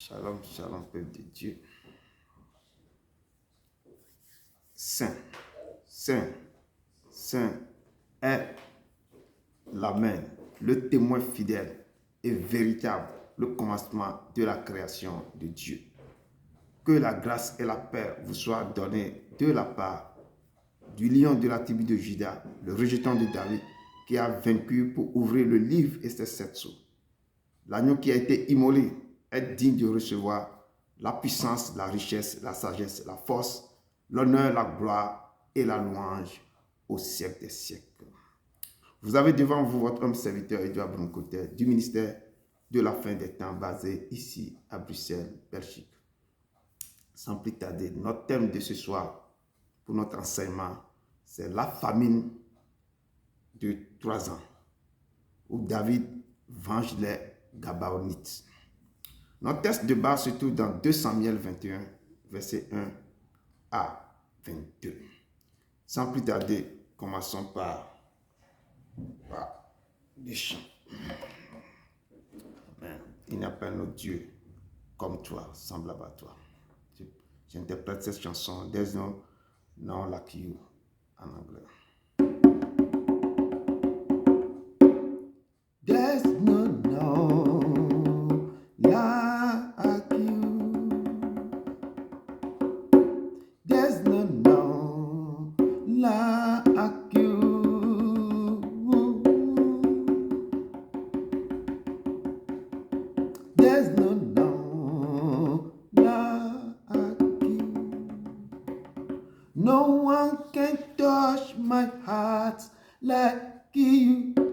Shalom, shalom, peuple de Dieu. Saint, Saint, Saint est l'Amen, le témoin fidèle et véritable, le commencement de la création de Dieu. Que la grâce et la paix vous soient données de la part du lion de la tribu de Juda, le rejeton de David, qui a vaincu pour ouvrir le livre et ses 7 sceaux. L'agneau qui a été immolé est digne de recevoir la puissance, la richesse, la sagesse, la force, l'honneur, la gloire et la louange au siècle des siècles. Vous avez devant vous votre homme serviteur Edouard Broncotet du ministère de la fin des temps basé ici à Bruxelles, Belgique. Sans plus tarder, notre thème de ce soir pour notre enseignement, c'est la famine de 3 ans où David venge les Gabaonites. Notre texte de base se trouve dans 2 Samuel 21, verset 1 à 22. Sans plus tarder, commençons par les chants. Amen. Il n'y a pas un autre Dieu comme toi, semblable à toi. J'interprète cette chanson, There's no none like you, en anglais. There's no like you. There's no like you. There's no like you. No one can touch my heart like you do.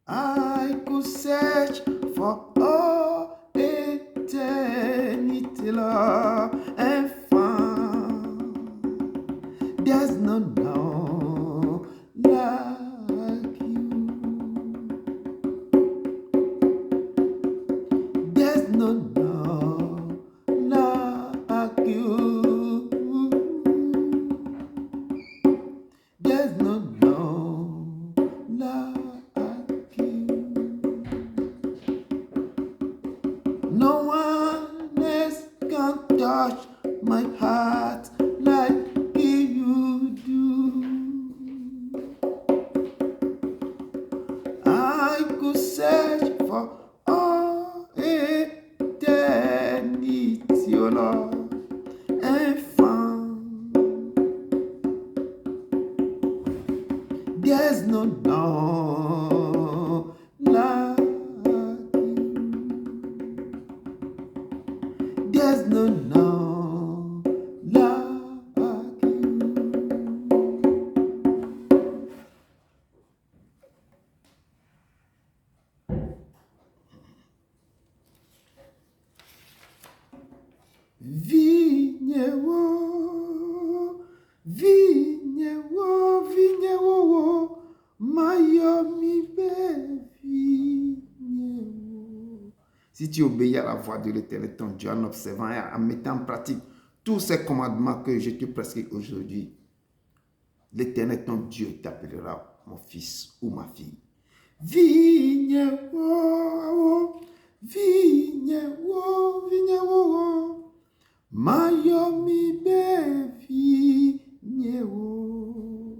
I could search for all eternity, love, and find there's no like you. There's no like you. There's no like you. No one else can touch my heart like you do. I could search for all eternity, oh Lord, and find there's no like you. There's no like you. Vignewo, Mayomi vignewo. Si tu obéis à la voix de l'Éternel, ton Dieu, en observant et en mettant en pratique tous ces commandements que je te prescris aujourd'hui, l'Éternel, ton Dieu, t'appellera mon fils ou ma fille. Vignewo, Mayomi vignewo.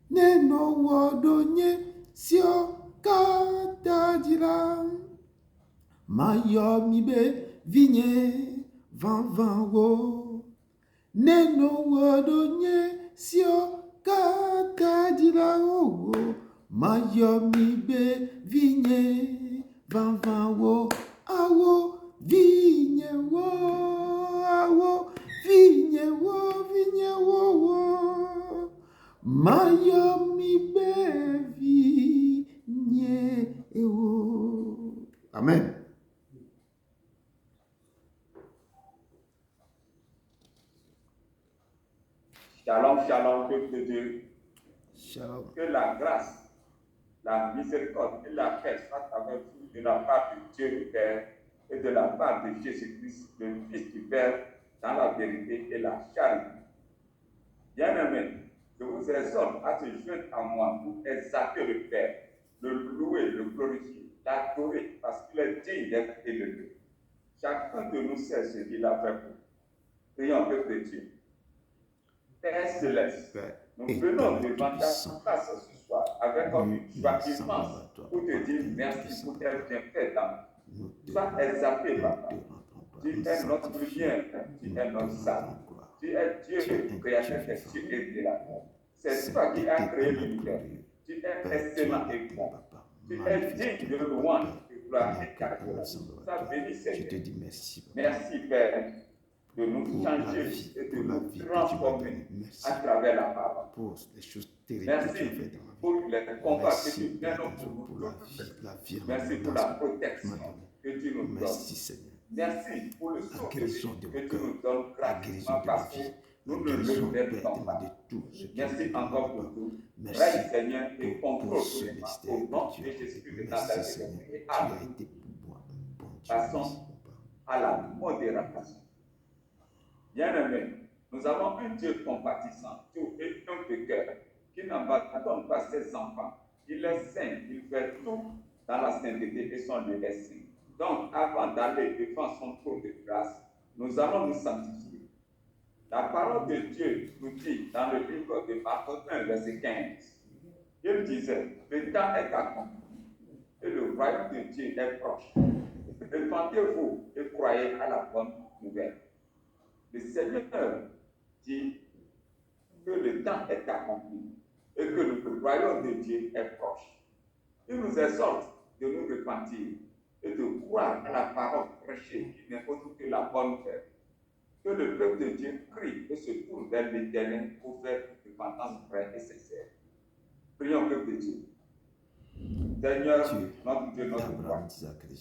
Neno wodonye sio katadila. Mayomi vigne van wo. Neno wodonye sio katadila wo. Mayomi vigne van wo. Awo vignewo. Awo vignewo. Mayomi vignewo. Amen. Shalom, shalom, peuple de Dieu. Shalom. Que la grâce, la miséricorde et la paix soient avec vous de la part de Dieu le Père et de la part de Jésus-Christ, le Fils du Père, dans la vérité et la charité. Bien-aimés, je vous exhorte à se joindre à moi pour exalter le Père, le louer, le glorifier l'adorer parce qu'il est digne d'être élevé. Chacun de nous sait ce qu'il a fait pour nous. Prions, peuple de Dieu. Père céleste, nous venons devant ta face ce soir avec une joie immense pour te dire merci pour tes bienfaits dans nous. Sois exalté, Papa. Tu es notre bien, tu es notre salut. Tu es Dieu, créateur des cieux et de la terre. C'est toi qui as créé l'univers. Tu es excellent et bon. Tu es digne de louange, de gloire et d'adoration. Sois béni, Seigneur. Je te dis merci. Merci, Père, de nous changer et de nous transformer à travers la parole. Pour les choses terribles Merci que tu as fait dans ma vie. pour les combats que tu viens Père, pour nous pour la vie, Merci pour la protection que tu nous donnes. Merci Seigneur. Merci pour le La souffle guérison de que mon tu cœur, nous donnes la guérison gratuitement de ma parce que vie, nous la ne le guérison, Père, méritons pas. de tout ce qui Merci est encore de pour moi. tout. Merci Règne, Seigneur, et pour contrôle ce tous les mystère temps. Au nom que tu de as fait. Jésus de Merci Nazareth. Seigneur. Tu Et as été pour moi un bon Dieu. Passons Merci, Papa. à la modération. Bien-aimés, nous avons un Dieu compatissant, tout et un de cœur, qui n'abandonne pas ses enfants. Il est saint, il fait tout dans la sainteté et son lieu est saint. Donc, avant d'aller devant son trône de grâce, nous allons nous sanctifier. La parole de Dieu nous dit dans le livre de Marc 1, verset 15, il disait, le temps est accompli et le royaume de Dieu est proche. Répandez-vous et croyez à la bonne nouvelle. Le Seigneur dit que le temps est accompli et que le royaume de Dieu est proche. Il nous exhorte de nous repentir et de croire à la parole prêchée qui n'est autre que la bonne nouvelle. Que le peuple de Dieu prie et se tourne vers l'Éternel pour faire une repentance vraie et sincère. Prions, peuple de Dieu. Seigneur, notre Dieu, notre roi,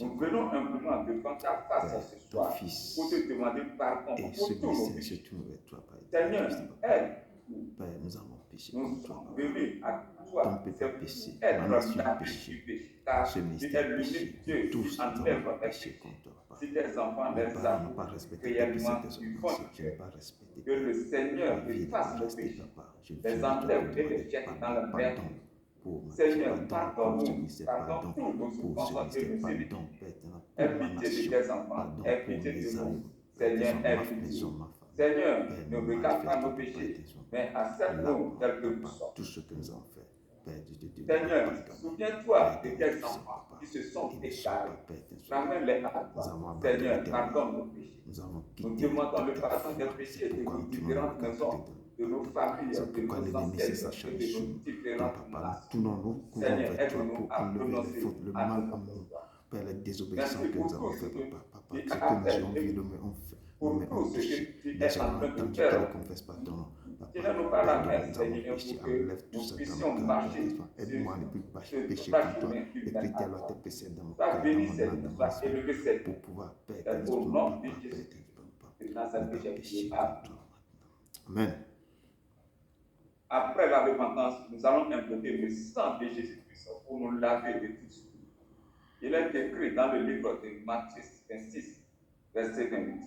nous venons humblement devant ta face ce soir pour te demander pardon pour tous nos péchés. Seigneur, aide-nous. Père, nous avons péché Nous contre toi. sommes venus à Ton toi. peuple a péché. Être Ma nation a la péché. du péché. Car Ce tu ministère es a péché. l'unique Dieu Tous qui nous avons enlève les péché péchés. contre toi. Papa. Si tes enfants Mes les parents n'ont avouent pas respecté tes réellement préceptes du et fond ordonnances. du Je n'ai cœur, pas respecté. que le Seigneur Ma vie efface n'est nos restée, péchés, Papa. Je les viens de enlève te et les demander jette dans la pardon. mer. Pardon pour ma Seigneur, vie. Pardon pour ce pardonne-nous, ministère. pardonne Pardon tous nos pour ce offenses et ministère. nos iniquités. Pardon, Père, pour Aie ma pitié de nation. tes enfants, Pardon aie pour pitié mes de nous. amis. Seigneur, Tes aie hommes, mes pitié. hommes, ma femme. Seigneur, Père, ne nous regarde pas manifeste, nos Papa, péchés, tes hommes. mais accepte-nous tels que nous Papa, sommes. tout ce que nous avons fait. Père, je te dis, Seigneur, pardonne. souviens-toi de Père, tes Papa, enfants qui se sont ils ne sont égarés. pas, Père, tes enfants. Ramène-les à Nous avons toi. abandonné Seigneur, tes pardonne nos péchés. Nous avons Nous quitté demandons le ta pardon foi. des C'est péchés de pourquoi nos tu différentes nous maisons, de nos familles, C'est de pourquoi nos l'ennemi s'est ancêtres et de acharné. nos Donc, différentes Papa, nous nations. tournons nos courants Seigneur, vers toi aide-nous pour à enlever les prononcer fautes, le à mal notre amour, foi. Père, la désobéissance Merci que pour nous avons tout fait, ce que Papa. Papa, tu ce as que nous fait avons vu, et nous mettons pour en tout ce péché. que tu Bien es sûr, en on a train de entendu faire. qu'elle ne confesse pas ton nom. Papa, Tiens-nous par la main, pardonne, nous avons Seigneur, péché. pour que Enlève tout nous ça dans puissions nos cœurs. marcher Aide-moi à ne plus ce pécher droit contre toi. chemin Et humain prie à tes lois, toi. tes préceptes dans mon Sois cœur, dans béni, mon âme, Seigneur, dans sois mon esprit, élevé, Seigneur. pour pouvoir perdre C'est au nom de Jésus de Nazareth que j'ai prié. Amen. Après la repentance, nous allons invoquer le sang de Jésus-Christ pour nous laver de tout souillure. Il est écrit dans le livre de Matthieu 26, verset 28.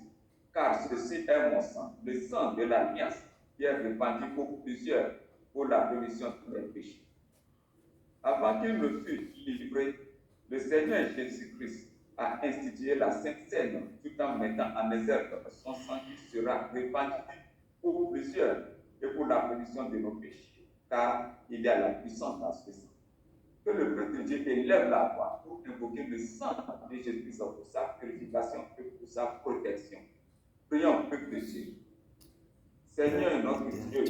Car ceci est mon sang, le sang de l'alliance qui est répandu pour plusieurs pour la rémission des péchés. Avant qu'il ne fût livré, le Seigneur Jésus-Christ a institué la Sainte Seine tout en mettant en exergue son sang qui sera répandu pour plusieurs et pour la rémission de nos péchés, car il y a la puissance dans ce sang. Que le peuple de Dieu élève la voix pour invoquer le sang de Jésus-Christ pour sa purification et pour sa protection. Prions, peuple de Dieu. Seigneur notre Dieu,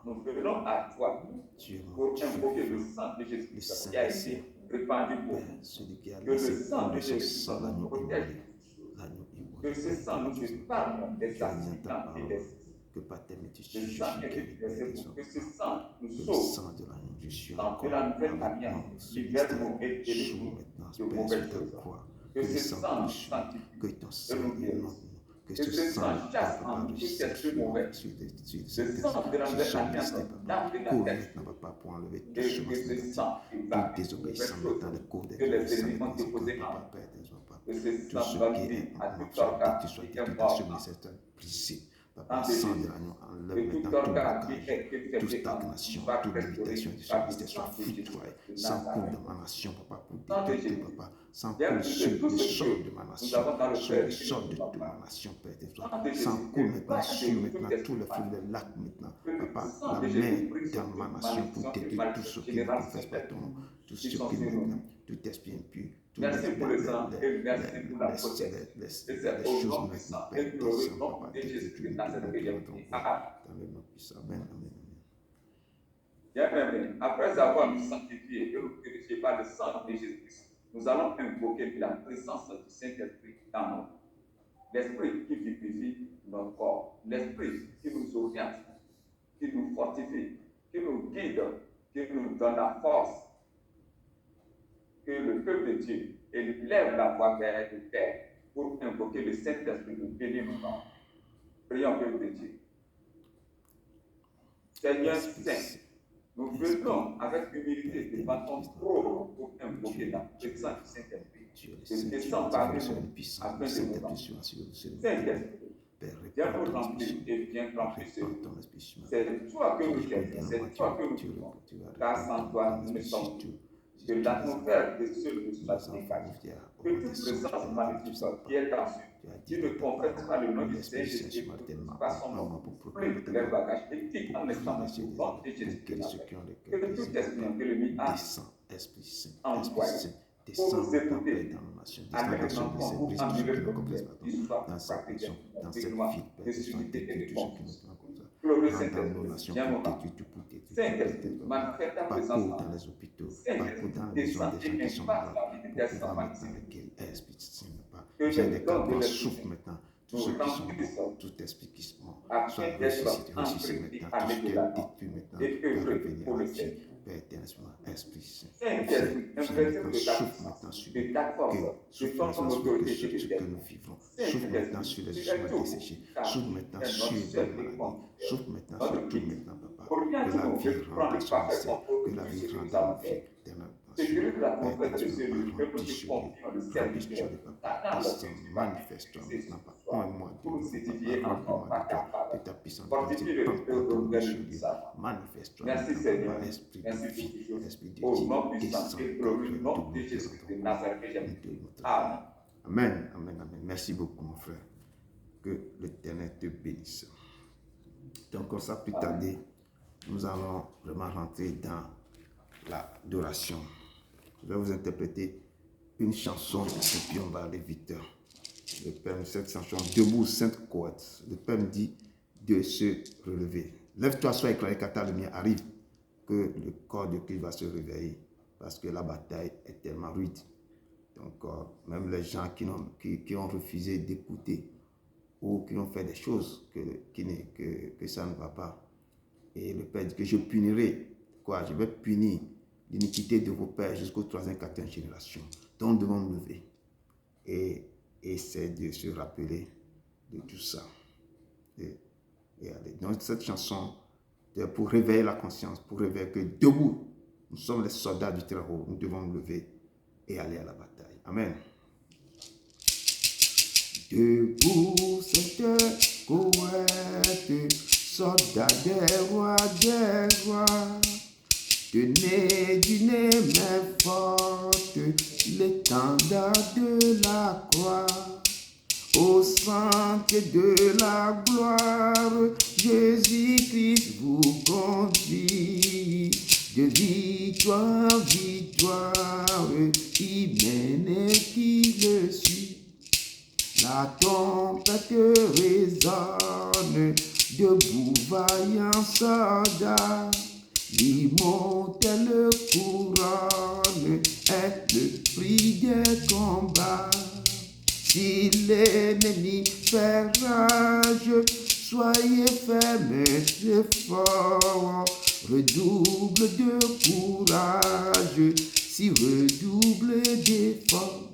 nous venons à toi pour invoquer le sang de Jésus-Christ qui a été répandu pour nous. Que le sang de Jésus-Christ nous protège. Que ce sang nous épargne des accidents et des que par tes métis, le sang est versé pour que ce sang nous le sauve. sang de l'agneau, je suis Sang de encore la nouvelle avec alliance, moi, ce libère-nous et mystère, délivre-nous maintenant, de Père, mauvaises sur ta choses. croix, Que le ce sang sang nous nous suit, sanctifie, que ton et sang nous est guérisse. notre que Que ce ce sang sang chasse Papa, en de tout cette esprit mauvais. sur Le sang de la nouvelle alliance, lave la cours tête. maintenant, Papa, pour enlever tout Et ce que ce négatif, sang toute évacue désobéissance les dans le cours des que les désobéissances ennemis ont dans ce déposées corps, en Papa, Père, Papa. que ce Tout sang ce donne qui vie est à en tout sorte organe que tu sois qui est détruit dans mort. ce ministère brisé Papa, sang de l'agneau, enlève maintenant tout blocage, toute stagnation, toute limitation de ce ministère soit foudroyée. Sang coule dans ma nation, papa, pour détruire, papa. Sang coule sur le sol de ma nation, sur le sol de toute ma nation, Père éternel. Sang coule maintenant sur maintenant tous les fleuves, les lacs maintenant, papa, la main dans ma nation pour détruire tout ce qui ne confesse pas ton nom, tout ce qui maintenant, tout esprit impur, toutes les choses maintenant, Père, descends, papa, détruis dans le nom puissant. Amen, amen, amen. Après avoir nous sanctifié et nous purifié par le sang de Jésus-Christ, nous allons invoquer la présence du Saint-Esprit dans nous. L'Esprit qui vivifie notre corps, l'Esprit qui nous oriente, qui nous fortifie, qui nous guide, qui nous donne la force. Que le peuple de Dieu élève la voix vers le Père pour invoquer le Saint-Esprit de bénédiction. Prions, peuple de Dieu. Seigneur Saint, nous venons avec humilité devant ton trône pour invoquer la présence du Saint-Esprit. Je descends parmi nous afin de nous remplir. Saint-Esprit, viens nous remplir et viens remplir ce lieu. C'est toi que nous cherchons, c'est toi que nous voulons, car sans toi nous ne sommes plus. Que l'atmosphère de ce lieu soit dégagée. Que toute présence magnifique qui est en qui ne confesse pas le nom du Seigneur Jésus, pas son nom, prie les bagages et quitte en instant le nom de Jésus. Que tout esprit que le mis a envoyé pour nous écouter, avec un enfant pour enlever le problème, il soit pratiqué dans cette vie, ressuscité et réponse. Glorieux Saint-Esprit, viens nous remplir. Saint-Esprit, manifeste ta présence dans les hôpitaux, Saint-Esprit, descends et impacte la vie de tes enfants. Que les dons de l'Esprit maintenant, tous ceux qui sont, tout esprit qui sont, soit ressuscité maintenant, tout ce qui est détruit maintenant, va revenir à Dieu. Père éternel, Esprit Saint, souffle maintenant sur nous, souffle maintenant sur ce que nous vivons, souffle maintenant sur les ossements desséchés, souffle maintenant sur les maladies, souffle maintenant sur tout maintenant, papa, que la vie rentre dans son mystère, que la vie rentre dans nos vies, dans notre sécurité la confesse de celui que nous te confions le serviteur. Manifeste-toi maintenant, papa, moi pour nous édifier encore de ta puissance, fortifier le manifeste-toi. Merci Seigneur, esprit merci de vie, pour esprit de au vie, nom puissant et glorieux nom de Jésus de Nazareth que j'aime. Amen. Amen, amen, amen. Merci beaucoup, mon frère. Que l'Éternel te bénisse. Donc, comme ça, plus tarder, nous allons vraiment rentrer dans l'adoration. Je vais vous interpréter une chanson et puis on va aller vite. Le Père, cette chanson, debout, sainte cohorte. Le Père me dit de se relever. Lève-toi, sois éclairé, car ta lumière arrive, que le corps de Christ va se réveiller, parce que la bataille est tellement rude. Donc, même les gens qui ont refusé d'écouter ou qui ont fait des choses que ça ne va pas. Et le Père dit que je punirai, je vais punir l'iniquité de vos pères jusqu'aux 3e, 4e génération. Donc, nous devons nous lever et c'est de se rappeler de tout ça. Et aller. Donc, cette chanson, c'est pour réveiller la conscience, pour réveiller que debout, nous sommes les soldats du Très-Haut. Nous devons nous lever et aller à la bataille. Amen. Debout, cette cohorte, soldats des rois, tenez d'une main forte l'étendard de la croix. Au centre de la gloire, Jésus-Christ vous conduit. De victoire en victoire, qui mène et qui le suit. La tempête résonne, debout vaillant soldat. L'immortelle couronne est le prix des combats. Si l'ennemi fait rage, soyez fermes et forts. Redouble de courage, si redouble d'efforts.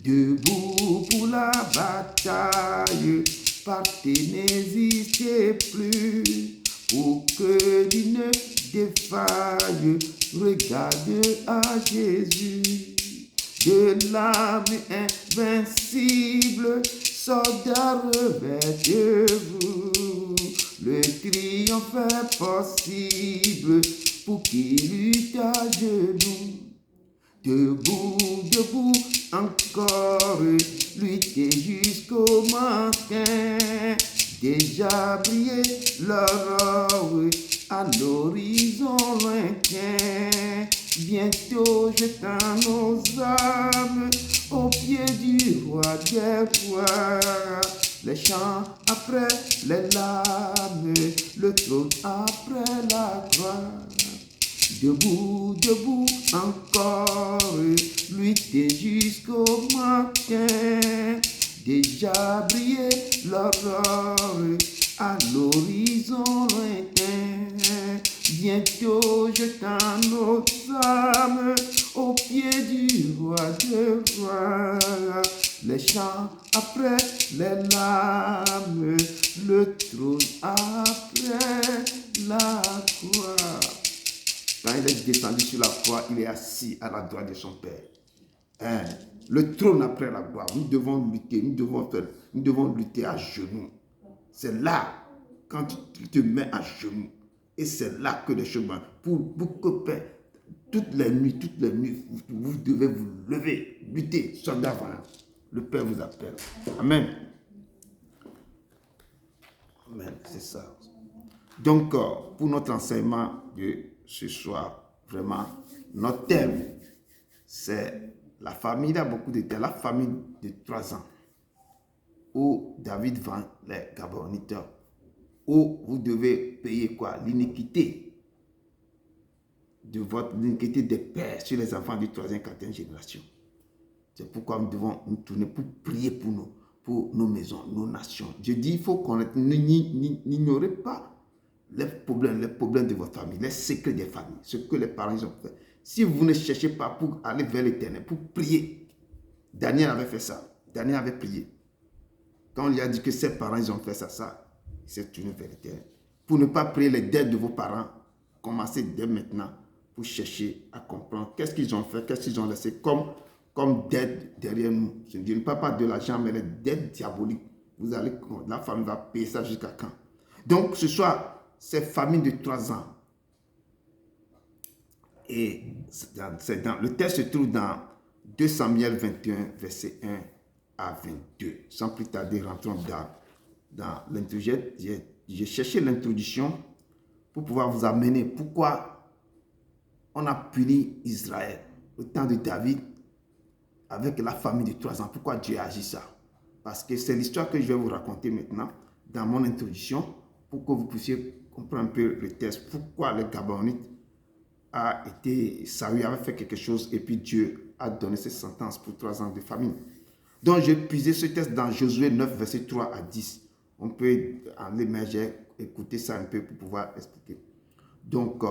Debout pour la bataille, partez, n'hésitez plus. Pour que l'une ne défaille, regarde à Jésus. De l'âme invincible, Soldats, revêtez-vous. Le triomphe est possible pour qui lutte à genoux. Debout, debout, encore, lutter jusqu'au matin. Déjà briller l'aurore à l'horizon lointain. Bientôt jetant nos âmes au pied du roi des rois. Les chants après les larmes, le trône après la croix. Debout, debout, encore, lutter jusqu'au matin. Déjà briller l'aurore à l'horizon lointain. Bientôt jetant nos âmes au pied du roi des rois. Les chants après les larmes, le trône après la croix. Quand il est descendu sur la croix, il est assis à la droite de son Père. Le trône après la gloire. Nous devons lutter, nous devons lutter à genoux. C'est là, quand tu te mets à genoux, et c'est là que le chemin, pour que Père, toutes les nuits, vous devez vous lever, lutter, soldat vaillant. Le Père vous appelle. Amen. Amen, c'est ça. Donc, pour notre enseignement de ce soir, vraiment, notre thème, c'est la famille. Il y a beaucoup de thèmes. La famille de 3 ans, où David vend les Gabonites, où vous devez payer quoi? L'iniquité des pères sur les enfants de 3e, 4e génération. C'est pourquoi nous devons nous tourner pour prier pour nos maisons, nos nations. Je dis, il faut connaître, n'ignorez pas les problèmes de votre famille, les secrets des familles, ce que les parents ont fait. Si vous ne cherchez pas pour aller vers l'Éternel, pour prier, Daniel avait fait ça. Daniel avait prié. Quand on lui a dit que ses parents ils ont fait ça, il s'est tourné vers l'Éternel. Pour ne pas prier les dettes de vos parents, commencez dès maintenant pour chercher à comprendre qu'est-ce qu'ils ont fait, qu'est-ce qu'ils ont laissé comme dette derrière nous. Je ne parle pas de l'argent, mais les dettes diaboliques. La famille va payer ça jusqu'à quand? Donc, ce soir, ces familles de 3 ans. Et le texte se trouve dans 2 Samuel 21, verset 1 à 22. Sans plus tarder, rentrons dans l'introduction. J'ai cherché l'introduction pour pouvoir vous amener pourquoi on a puni Israël au temps de David avec la famille de 3 ans. Pourquoi Dieu a agi ça? Parce que c'est l'histoire que je vais vous raconter maintenant dans mon introduction pour que vous puissiez comprendre un peu le texte. Pourquoi les Gabonites Saül avait fait quelque chose et puis Dieu a donné cette sentence pour 3 ans de famine. Donc j'ai puisé ce texte dans Josué 9, verset 3 à 10. On peut en émerger, écouter ça un peu pour pouvoir expliquer. Donc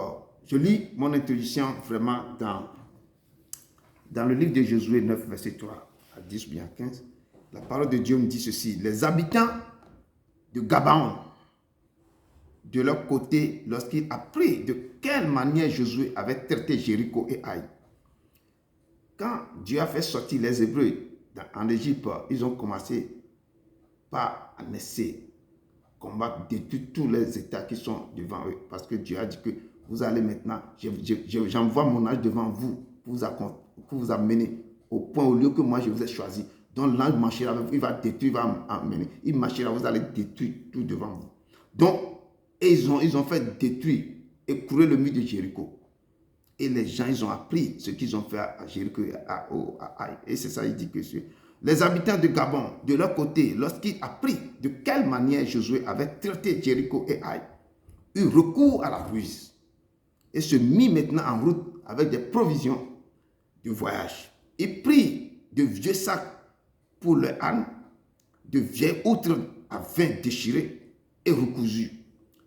je lis mon introduction vraiment dans le livre de Josué 9, verset 3 à 10 ou bien 15. La parole de Dieu me dit ceci. Les habitants de Gabaon, de leur côté, lorsqu'ils apprirent de quelle manière Josué avait traité Jéricho et Haï. Quand Dieu a fait sortir les Hébreux en Égypte, ils ont commencé par essayer combattre, détruire tous les États qui sont devant eux. Parce que Dieu a dit que vous allez maintenant, j'envoie mon âge devant vous pour vous amener au point, au lieu que moi je vous ai choisi. Donc l'ange marchera, il va détruire, il va amener. Il marchera, vous allez détruire tout devant vous. Donc, et ils ont fait détruire et couler le mur de Jéricho. Et les gens, ils ont appris ce qu'ils ont fait à Jéricho et à Haï. Et c'est ça, il dit que les habitants de Gabon, de leur côté, lorsqu'ils apprirent de quelle manière Josué avait traité Jéricho et Haï, eurent recours à la ruse et se mit maintenant en route avec des provisions de voyage. Ils prirent de vieux sacs pour le âne, de vieilles outres à vin déchirées et recousues.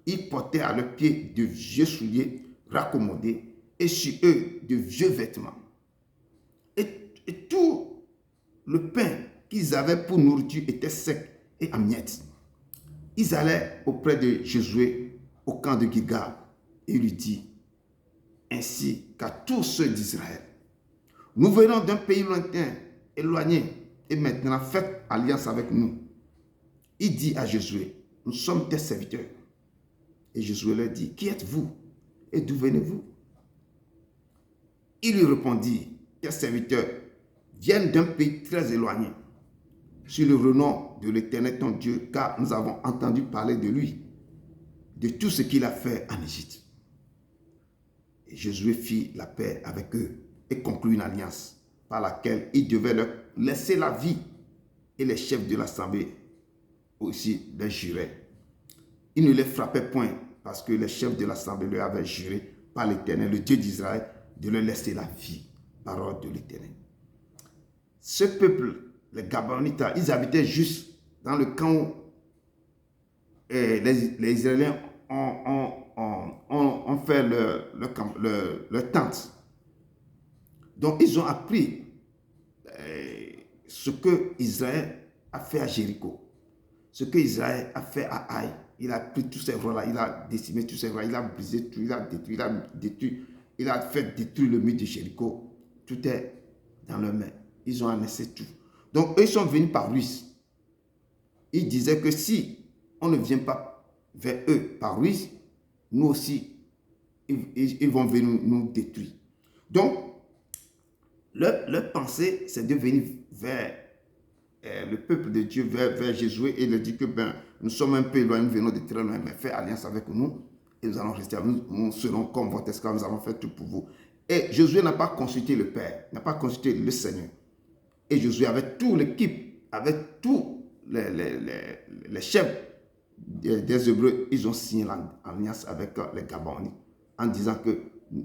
Ils portaient à leurs pieds de vieux souliers raccommodés et sur eux de vieux vêtements. Et tout le pain qu'ils avaient pour nourriture était sec et en miettes. Ils allaient auprès de Josué au camp de Gilgal et lui dit, ainsi qu'à tous ceux d'Israël, nous venons d'un pays lointain, éloigné, et maintenant faites alliance avec nous il dit à Josué, nous sommes tes serviteurs. Et Josué leur dit, qui êtes-vous et d'où venez-vous? Il lui répondit, tes serviteurs viennent d'un pays très éloigné, sur le renom de l'Éternel ton Dieu, car nous avons entendu parler de lui, de tout ce qu'il a fait en Égypte. Et Josué fit la paix avec eux et conclut une alliance par laquelle il devait leur laisser la vie, et les chefs de l'assemblée aussi les juraient. Il ne les frappait point parce que les chefs de l'assemblée leur avaient juré par l'Éternel, le Dieu d'Israël, de leur laisser la vie, parole de l'Éternel. Ce peuple, les Gabaonites, ils habitaient juste dans le camp où les Israéliens ont fait leur tente. Donc, ils ont appris ce que Israël a fait à Jéricho, ce que Israël a fait à Haï. Il a pris tous ces rois-là, il a décimé tous ces rois, il a brisé tout, il a détruit, il a fait détruire le mur de Jéricho. Tout est dans leurs mains. Ils ont laissé tout. Donc, eux, ils sont venus par ruse. Ils disaient que si on ne vient pas vers eux par ruse, nous aussi, ils vont venir nous détruire. Donc, leur pensée, c'est de venir vers le peuple de Dieu, vers Josué, et leur dire que nous sommes un peu éloignés, nous venons de très loin, mais faites alliance avec nous, et nous allons rester avec nous, nous serons comme votre esclave, nous allons faire tout pour vous. Et Josué n'a pas consulté le Père, n'a pas consulté le Seigneur. Et Josué, avec toute l'équipe, avec tous les chefs des Hébreux, ils ont signé l'alliance avec les Gabaonites en disant que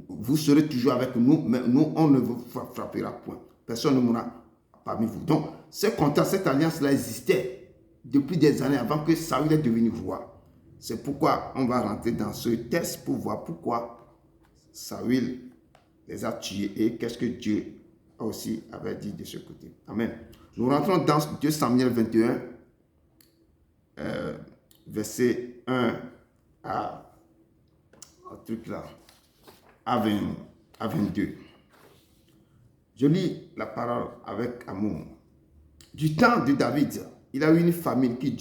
vous serez toujours avec nous, mais nous, on ne vous frappera point. Personne ne mourra parmi vous. Donc, ce contrat, cette alliance-là existait depuis des années avant que Saül est devenu roi. C'est pourquoi on va rentrer dans ce test pour voir pourquoi Saül les a tués et qu'est-ce que Dieu aussi avait dit de ce côté. Amen. Nous rentrons dans 2 Samuel 21, verset 1 à à 22. Je lis la parole avec amour. Du temps de David, il a eu une famine qui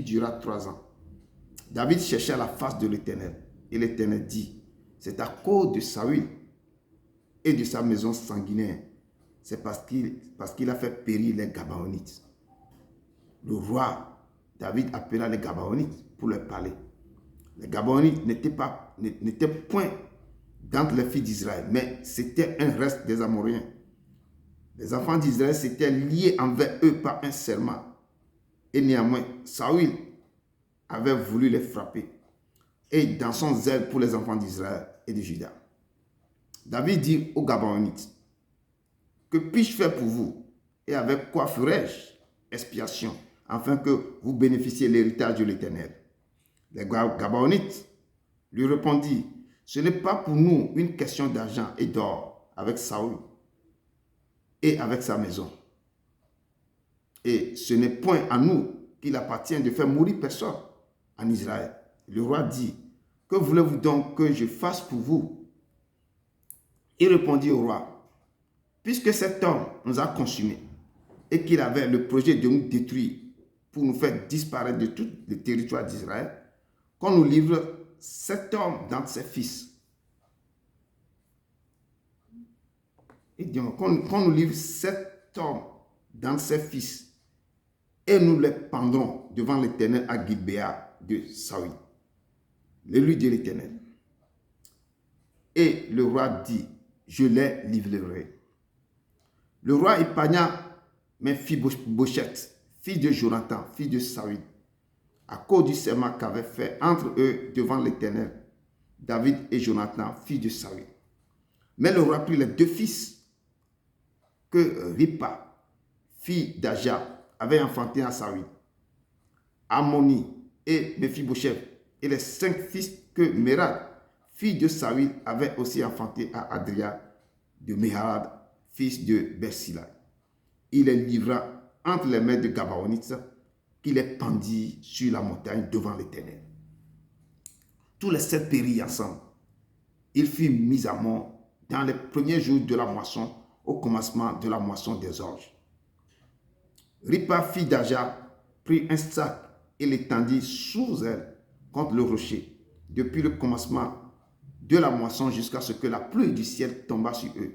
dura 3 ans. David chercha la face de l'Éternel. Et l'Éternel dit, c'est à cause de Saül et de sa maison sanguinaire. C'est parce qu'il a fait périr les Gabaonites. Le roi David appela les Gabaonites pour leur parler. Les Gabaonites n'étaient point d'entre les filles d'Israël, mais c'était un reste des Amoréens. Les enfants d'Israël s'étaient liés envers eux par un serment. Et néanmoins, Saül avait voulu les frapper. Et dans son zèle pour les enfants d'Israël et de Juda, David dit aux Gabaonites, que puis-je faire pour vous? Et avec quoi ferai-je expiation, afin que vous bénéficiez de l'héritage de l'Éternel? Les Gabaonites lui répondirent, ce n'est pas pour nous une question d'argent et d'or avec Saül et avec sa maison. Et ce n'est point à nous qu'il appartient de faire mourir personne en Israël. Le roi dit, que voulez-vous donc que je fasse pour vous? Il répondit au roi, puisque cet homme nous a consumés et qu'il avait le projet de nous détruire pour nous faire disparaître de tout le territoire d'Israël, qu'on nous livre 7 hommes d'entre ses fils. Et qu'on nous livre 7 hommes d'entre ses fils et nous les pendrons devant l'Éternel à Gibéa de Saül, l'élu de l'Éternel. Et le roi dit, je les livrerai. Le roi épargna Méphibosheth, fille de Jonathan, fille de Saül, à cause du serment qu'avait fait entre eux devant l'Éternel, David et Jonathan, fille de Saül. Mais le roi prit les 2 fils que Ripa, fille d'Aja, avait enfantés à Saül, Amoni et Méphibosheth, et les 5 fils que Mérad, fille de Saül, avait aussi enfantés à Adria de Méharad, fils de Bersila. Il les livra entre les mains de Gabaonites, qui les pendit sur la montagne devant l'Éternel. Tous les 7 périrent ensemble. Ils furent mis à mort dans les premiers jours de la moisson, au commencement de la moisson des orges. Ripa, fille d'Aja, prit un sac et l'étendit sous elle contre le rocher, depuis le commencement de la moisson jusqu'à ce que la pluie du ciel tomba sur eux.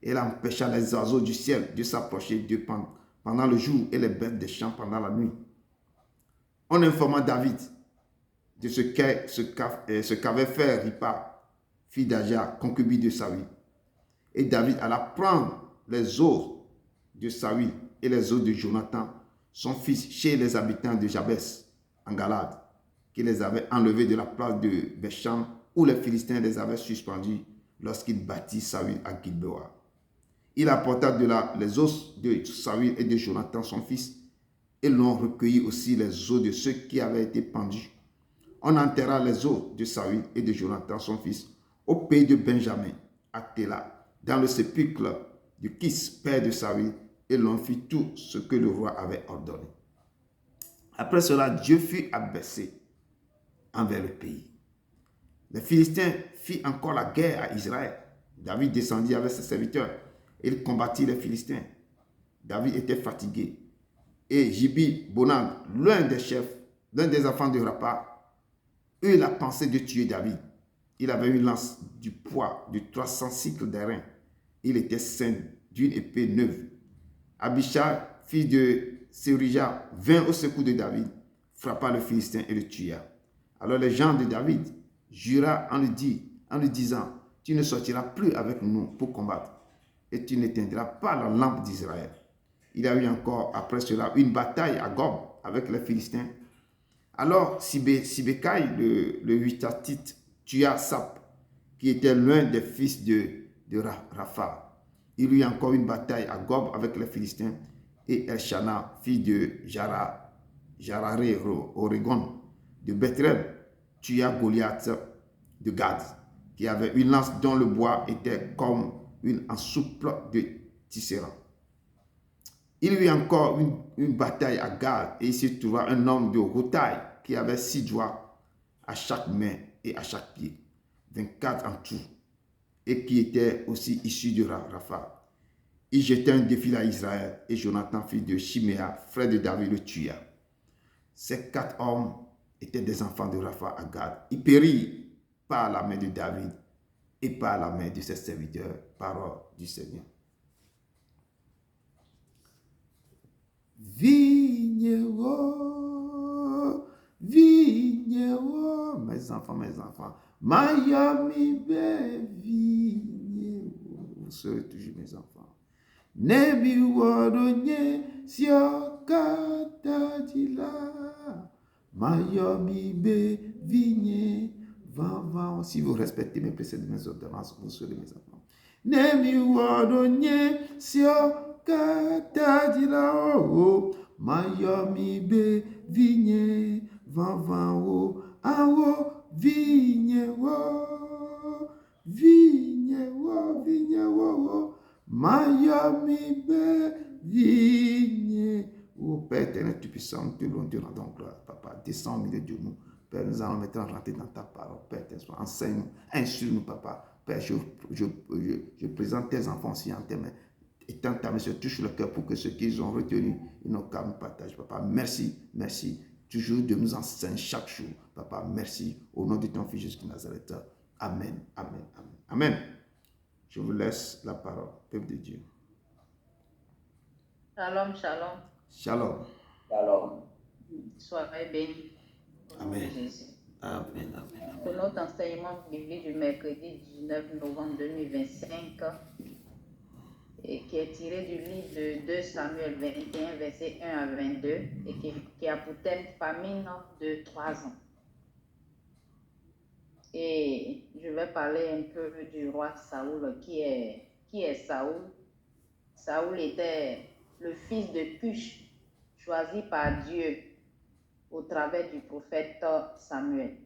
Elle empêcha les oiseaux du ciel de s'approcher d'eux pendant le jour et les bêtes des champs pendant la nuit. On informa David de ce qu'avait fait Ripa, fille d'Aja, concubine de Saül. Et David alla prendre les os de Saül et les os de Jonathan, son fils, chez les habitants de Jabès, en Galade, qui les avait enlevés de la place de Bécham, où les Philistins les avaient suspendus lorsqu'il battit Saül à Gilboa. Il apporta les os de Saül et de Jonathan, son fils, et l'on recueillit aussi les os de ceux qui avaient été pendus. On enterra les os de Saül et de Jonathan, son fils, au pays de Benjamin, à Téla, dans le sépulcre de Kis, père de Saül, et l'on fit tout ce que le roi avait ordonné. Après cela, Dieu fut abaissé envers le pays. Les Philistins firent encore la guerre à Israël. David descendit avec ses serviteurs. Il combattit les Philistins. David était fatigué. Et Jibi Bonag, l'un des chefs, l'un des enfants de Rapa, eut la pensée de tuer David. Il avait une lance du poids de 300 cycles d'airain. Il était ceint d'une épée neuve. Abishai, fils de Serija, vint au secours de David, frappa le Philistin et le tua. Alors les gens de David jura en lui disant, tu ne sortiras plus avec nous pour combattre, et tu n'éteindras pas la lampe d'Israël. Il y a eu encore après cela une bataille à Gob avec les Philistins. Alors Sibékai, le Hutatite, tua Sap, qui était l'un des fils de Rapha. Il y eut encore une bataille à Gob avec les Philistins, et Elshana, fils de Jararé Oregon, de Bethlehem, tua Goliath de Gad, qui avait une lance dont le bois était comme une ensouple de Tisséra. Il y eut encore une bataille à Gad, et il se trouva un homme de haute taille qui avait 6 doigts à chaque main et à chaque pied, 24 en tout, et qui était aussi issu de Rapha. Il jetait un défi à Israël, et Jonathan, fils de Chiméa, frère de David, le tua. Ces 4 hommes étaient des enfants de Rapha à Gad. Ils périrent par la main de David et par la main de ses serviteurs, parole du Seigneur. Vignewo, vignewo, mes enfants, Miami be vignewo, vous serez toujours mes enfants. Nebi wadonye siokata dila, Miami be vigne, va. Si vous respectez mes précédents, mes ordonnances, vous serez mes enfants. Nebi wadonye siokata dila, oh, Miami be vigne, va, oh, awo, vigne, oh. Miami be vigne. Oh Père éternel, tu puissant, tu loues, Dieu, dans ton gloire, Papa. Descends au milieu de nous. Père, nous allons maintenant rentrer dans ta parole. Père éternel, enseigne-nous, instruis-nous, Papa. Père, je présente tes enfants aussi en tes mains. Étends ta main, touche le cœur pour que ceux qu'ils ont retenus, ils n'ont qu'à nous partager, Papa. Merci. Toujours de nous enseigner chaque jour, Papa. Merci. Au nom de ton Fils Jésus de Nazareth. Amen. Je vous laisse la parole, peuple de Dieu. Shalom. Shalom. Soyez bénis. Amen. Pour notre enseignement biblique du mercredi 19 novembre 2025, et qui est tiré du livre de 2 Samuel 21, versets 1 à 22, et qui a pour thème famine de 3 ans. Et je vais parler un peu du roi Saoul. Qui est Saoul? Saoul était le fils de Cush, choisi par Dieu au travers du prophète Samuel.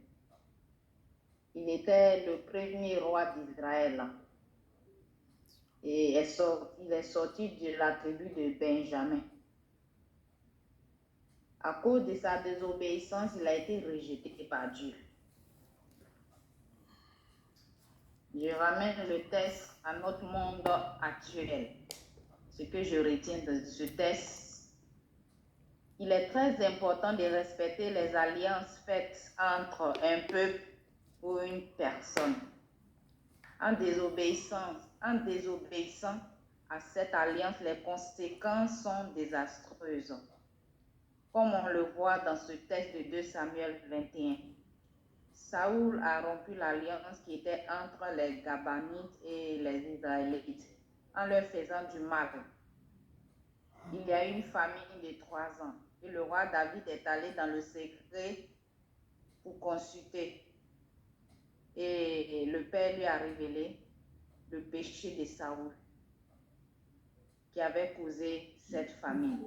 Il était le premier roi d'Israël. Et il est sorti de la tribu de Benjamin. À cause de sa désobéissance, il a été rejeté par Dieu. Je ramène le texte à notre monde actuel. Ce que je retiens de ce texte, Il est très important de respecter les alliances faites entre un peuple ou une personne. En désobéissant à cette alliance, les conséquences sont désastreuses. Comme on le voit dans ce texte de 2 Samuel 21. Saoul a rompu l'alliance qui était entre les Gabanites et les Israélites en leur faisant du mal. Il y a eu une famine de 3 ans et le roi David est allé dans le secret pour consulter. Et le Père lui a révélé le péché de Saoul qui avait causé cette famine.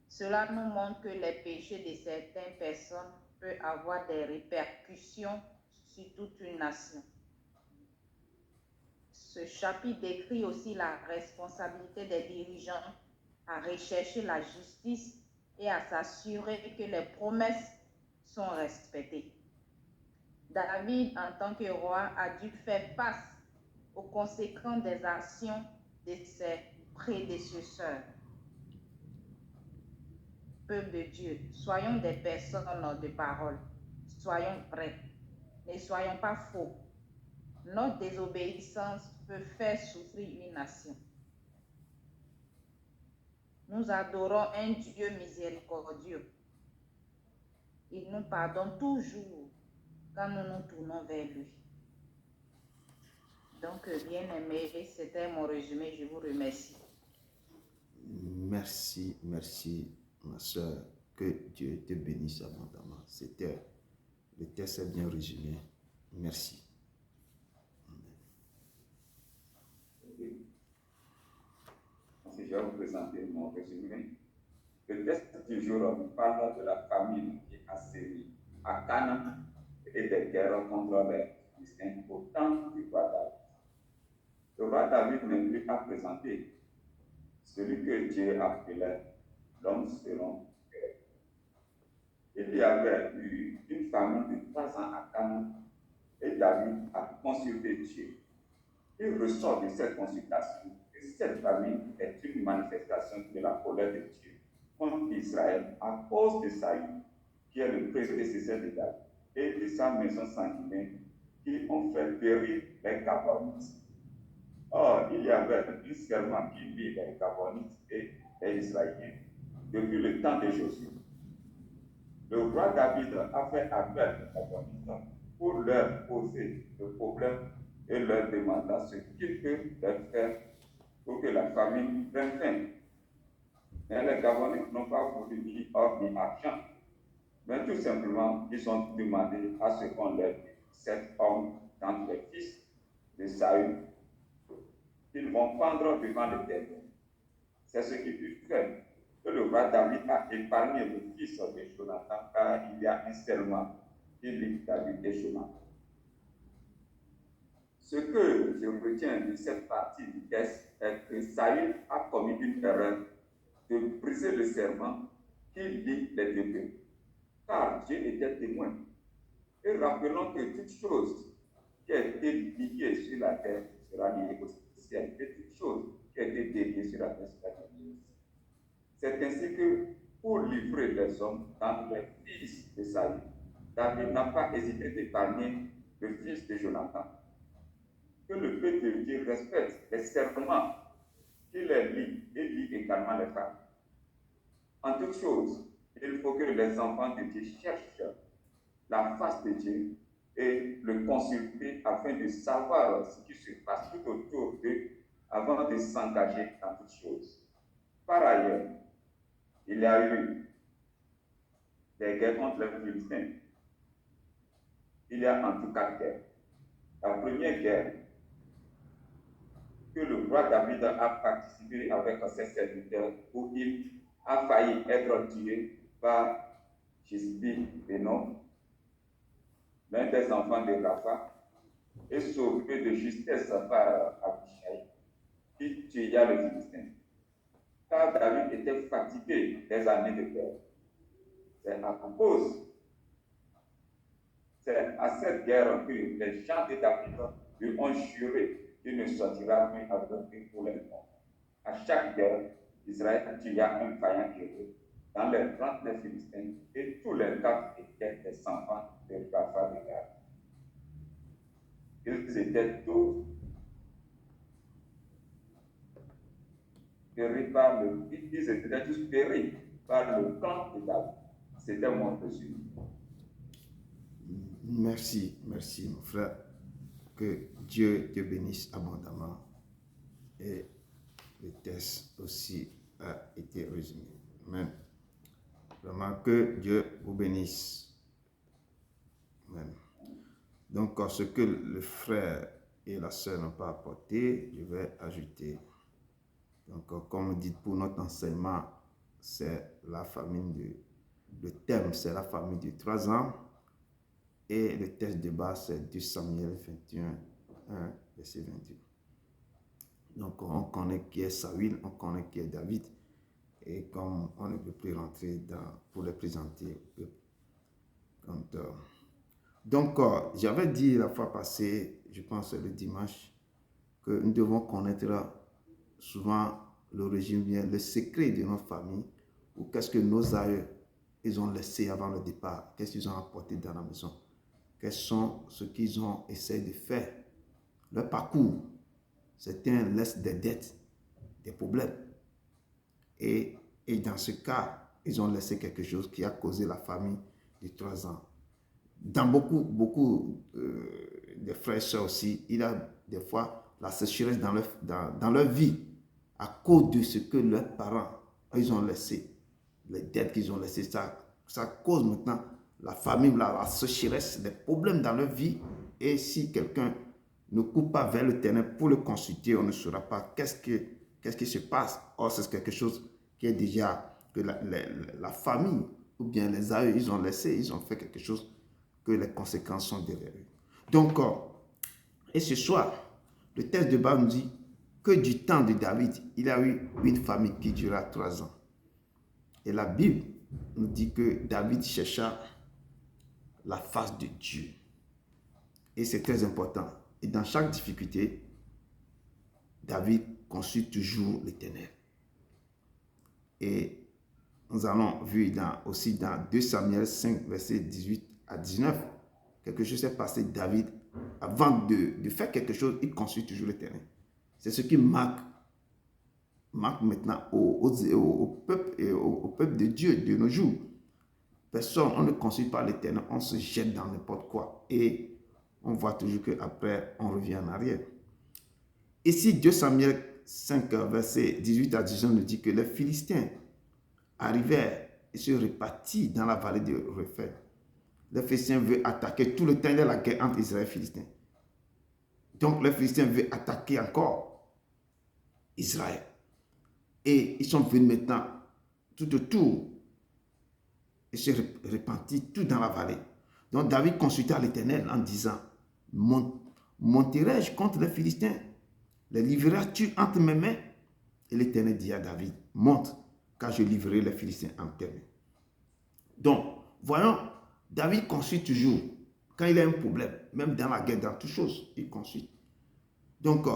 Cela nous montre que les péchés de certaines personnes peuvent avoir des répercussions sur toute une nation. Ce chapitre décrit aussi la responsabilité des dirigeants à rechercher la justice et à s'assurer que les promesses sont respectées. David, en tant que roi, a dû faire face aux conséquences des actions de ses prédécesseurs. Peuple de Dieu, soyons des personnes de parole, soyons vrais, ne soyons pas faux. Notre désobéissance peut faire souffrir une nation. Nous adorons un Dieu miséricordieux. Il nous pardonne toujours quand nous nous tournons vers lui. Donc, bien aimé, c'était mon résumé. Je vous remercie. Merci, ma soeur. Que Dieu te bénisse abondamment. Le texte est bien résumé. Merci. Je vais vous présenter mon résumé. Le texte du jour parle de la famine qui a sévi à Canaan et des guerres contre les Philistins au temps du roi David. Le roi David n'est plus à présenter celui que Dieu appelait l'homme selon cœur. Il y avait eu une famine de 3 ans à Canaan et David a consulté Dieu. Il ressort de cette consultation que cette famine est une manifestation de la colère de Dieu contre Israël à cause de Saül, qui est le prédécesseur de David, et de sa maison sanguinaire qui ont fait périr les Gabonites. Or, il y avait un serment qui lie les Gabonites et les Israéliens depuis le temps de Josué. Le roi David a fait appel aux Gabonites pour leur poser le problème et leur demander ce qu'il peut leur faire pour que la famine prenne fin. Mais les Gabonites n'ont pas voulu ni or ni argent, mais tout simplement, ils ont demandé à ce qu'on leur dise 7 hommes dans les fils de Saül qu'ils vont pendre devant l'Éternel. C'est ce qui fut fait. Que le roi David a épargné le fils de Jonathan, car il y a un serment qui lie David et Jonathan. Ce que je retiens de cette partie du texte est que Saül a commis une erreur de briser le serment qui lie les deux peuples, car Dieu était témoin. Et rappelons que toute chose qui a été liée sur la terre sera liée au ciel, et toute chose qui a été déliée sur la terre sera liée au ciel. C'est ainsi que, pour livrer les hommes dans les fils de Saül, David n'a pas hésité d'épargner le fils de Jonathan. Que le peuple de Dieu respecte les serments qui les lient et lie également les femmes. En toute chose, il faut que les enfants de Dieu cherchent la face de Dieu et le consulter afin de savoir ce qui se passe tout autour d'eux avant de s'engager dans toutes choses. Par ailleurs, il y a eu des guerres contre les Philistins. Il y a en tout 4 guerres. La première guerre, que le roi David a participé avec ses serviteurs, où il a failli être tué par Gisbi Benoît, l'un des enfants de Rapha, et sauvé de justesse par Abishai, qui tua le Philistin. Car David était fatigué des années de guerre. C'est à cette guerre que les gens de David lui ont juré qu'il ne sortira plus avec eux pour les morts. À chaque guerre, Israël tua un vaillant guerrier dans les 39 Philistins, et tous les 4 étaient des enfants de Rapha de Gad. Ils étaient tous péris par ils étaient tous péris par le camp de David. C'était mon reçu. Merci, merci mon frère. Que Dieu te bénisse abondamment. Et le test aussi a été résumé. Amen. Vraiment que Dieu vous bénisse. Amen. Donc, ce que le frère et la sœur n'ont pas apporté, je vais ajouter. Donc, comme dit pour notre enseignement, c'est la famille le thème, c'est la famille de 3 ans. Et le texte de base, c'est 2 Samuel 21, 1, verset 21. Donc, on connaît qui est Saül, on connaît qui est David. Et comme on ne peut plus rentrer pour les présenter. Donc, j'avais dit la fois passée, je pense le dimanche, que nous devons connaître souvent l'origine, bien le secret de notre famille, ou qu'est-ce que nos aïeux ils ont laissé avant le départ, qu'est-ce qu'ils ont apporté dans la maison, quels sont ce qu'ils ont essayé de faire, leur parcours. Certains laissent des dettes, des problèmes. Et dans ce cas, ils ont laissé quelque chose qui a causé la famille de 3 ans. Dans beaucoup de frères et sœurs aussi, il y a des fois la sécheresse dans leur vie à cause de ce que leurs parents ils ont laissé, les dettes qu'ils ont laissées. Ça cause maintenant la famille, la sécheresse, des problèmes dans leur vie. Et si quelqu'un ne court pas vers le terrain pour le consulter, on ne saura pas qu'est-ce qui se passe. Or, c'est quelque chose qui est déjà que la famille ou bien les aïeux, ils ont laissé, ils ont fait quelque chose que les conséquences sont derrière eux. Donc, et ce soir, le texte de base nous dit que du temps de David, il a eu une famille qui dura 3 ans. Et la Bible nous dit que David chercha la face de Dieu. Et c'est très important. Et dans chaque difficulté, David consulte toujours l'Éternel. Et nous allons voir aussi dans 2 Samuel 5, versets 18 à 19, quelque chose s'est passé. David, avant de faire quelque chose, il consulte toujours l'Éternel. C'est ce qui marque maintenant au peuple de Dieu de nos jours. Personne, on ne consulte pas l'Éternel, on se jette dans n'importe quoi. Et on voit toujours qu'après, on revient en arrière. Ici, 2 Samuel 5, verset 18 à 19 nous dit que les Philistins arrivèrent et se répartirent dans la vallée de Rephaïm. Les Philistins veulent attaquer tout le temps de la guerre entre Israël et les Philistins. Donc, les Philistins veulent attaquer encore Israël. Et ils sont venus maintenant tout autour et se répartir tout dans la vallée. Donc, David consulta l'Éternel en disant, monterai-je contre les Philistins? Les livreras-tu entre mes mains? Et l'Éternel dit à David, monte, car je livrerai les Philistins entre tes mains. Donc, voyons, David consulte toujours. Quand il a un problème, même dans la guerre, dans toutes choses, il consulte. Donc,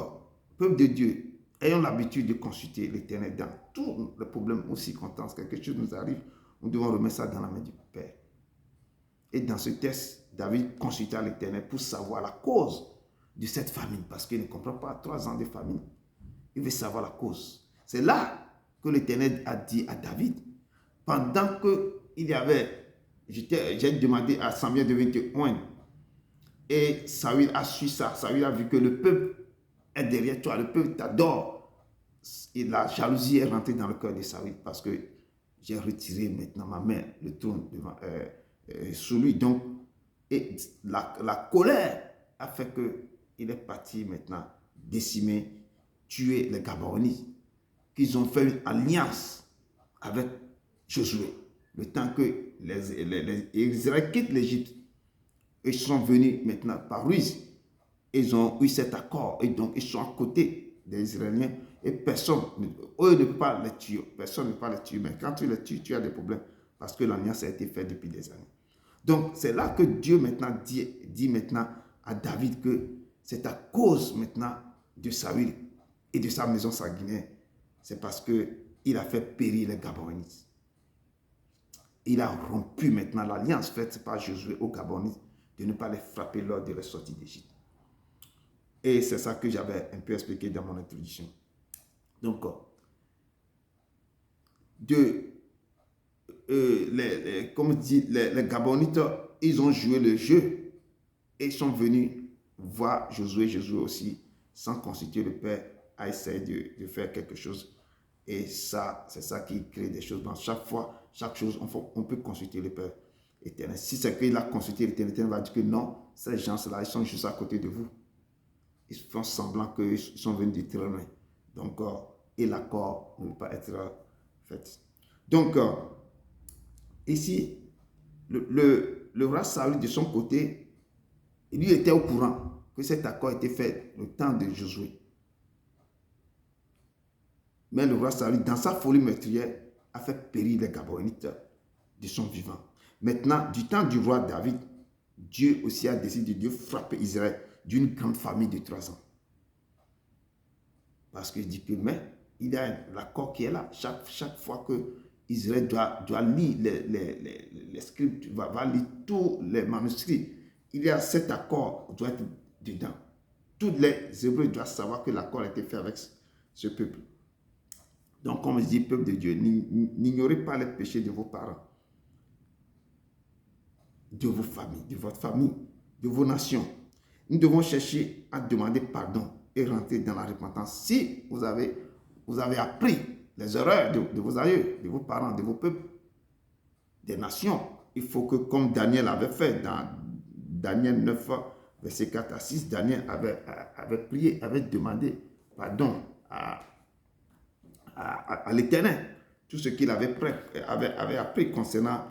peuple de Dieu, ayons l'habitude de consulter l'Éternel dans tous les problèmes ou circonstances. Quelque chose nous arrive, nous devons remettre ça dans la main du Père. Et dans ce texte, David consulta l'Éternel pour savoir la cause de cette famine, parce qu'il ne comprend pas 3 ans de famine. Il veut savoir la cause. C'est là que l'Éternel a dit à David, pendant qu'il y avait, j'ai demandé à Samuel de venir te oindre, et Saül a su ça. Saül a vu que le peuple est derrière toi, le peuple t'adore. Et la jalousie est rentrée dans le cœur de Saül parce que j'ai retiré maintenant ma main, le trône sous lui. Donc, et la colère a fait qu'il est parti maintenant décimer, tuer les Gabaonites, qu'ils ont fait une alliance avec Josué. Le temps que les Israéliens quittent l'Égypte, ils sont venus maintenant par ruse. Ils ont eu cet accord et donc ils sont à côté des Israéliens et personne, eux ne peut pas les tuer. Personne ne peut pas les tuer. Mais quand tu les tues, tu as des problèmes parce que l'alliance a été faite depuis des années. Donc c'est là que Dieu maintenant dit maintenant à David que c'est à cause maintenant de Saül et de sa maison sanguinaire. C'est parce qu'il a fait périr les Gabaonites. Il a rompu maintenant l'alliance faite par Josué aux Gabonites de ne pas les frapper lors de leur sortie d'Égypte. Et c'est ça que j'avais un peu expliqué dans mon introduction. Donc, comme je dis, les Gabonites, ils ont joué le jeu et sont venus voir Josué. Josué aussi, sans consulter le Père, a essayé de faire quelque chose. Et ça, c'est ça qui crée des choses. Dans chaque fois, chaque chose, on peut consulter le Père éternel. Si c'est qu'il a consulté l'éternel, va dire que non, ces gens-là, ils sont juste à côté de vous. Ils font semblant qu'ils sont venus du très loin. Donc, et l'accord ne peut pas être fait. Donc, ici, le roi Saül, de son côté, lui était au courant que cet accord était fait le temps de Josué. Mais le roi Saül, dans sa folie meurtrière, a fait périr les Gabonites de son vivant. Maintenant, du temps du roi David, Dieu aussi a décidé de frapper Israël d'une grande famille de 3 ans. Parce qu'il dit que, mais il y a l'accord qui est là. Chaque fois que Israël doit lire les scripts, va lire tous les manuscrits, il y a cet accord doit être dedans. Tous les Hébreux doivent savoir que l'accord a été fait avec ce peuple. Donc, comme je dis, peuple de Dieu, n'ignorez pas les péchés de vos parents, de vos familles, de votre famille, de vos nations. Nous devons chercher à demander pardon et rentrer dans la repentance. Si vous avez appris les erreurs de vos aïeux, de vos parents, de vos peuples, des nations, il faut que, comme Daniel avait fait dans Daniel 9, verset 4 à 6, Daniel avait prié, avait demandé pardon à l'Éternel. Tout ce qu'il avait appris concernant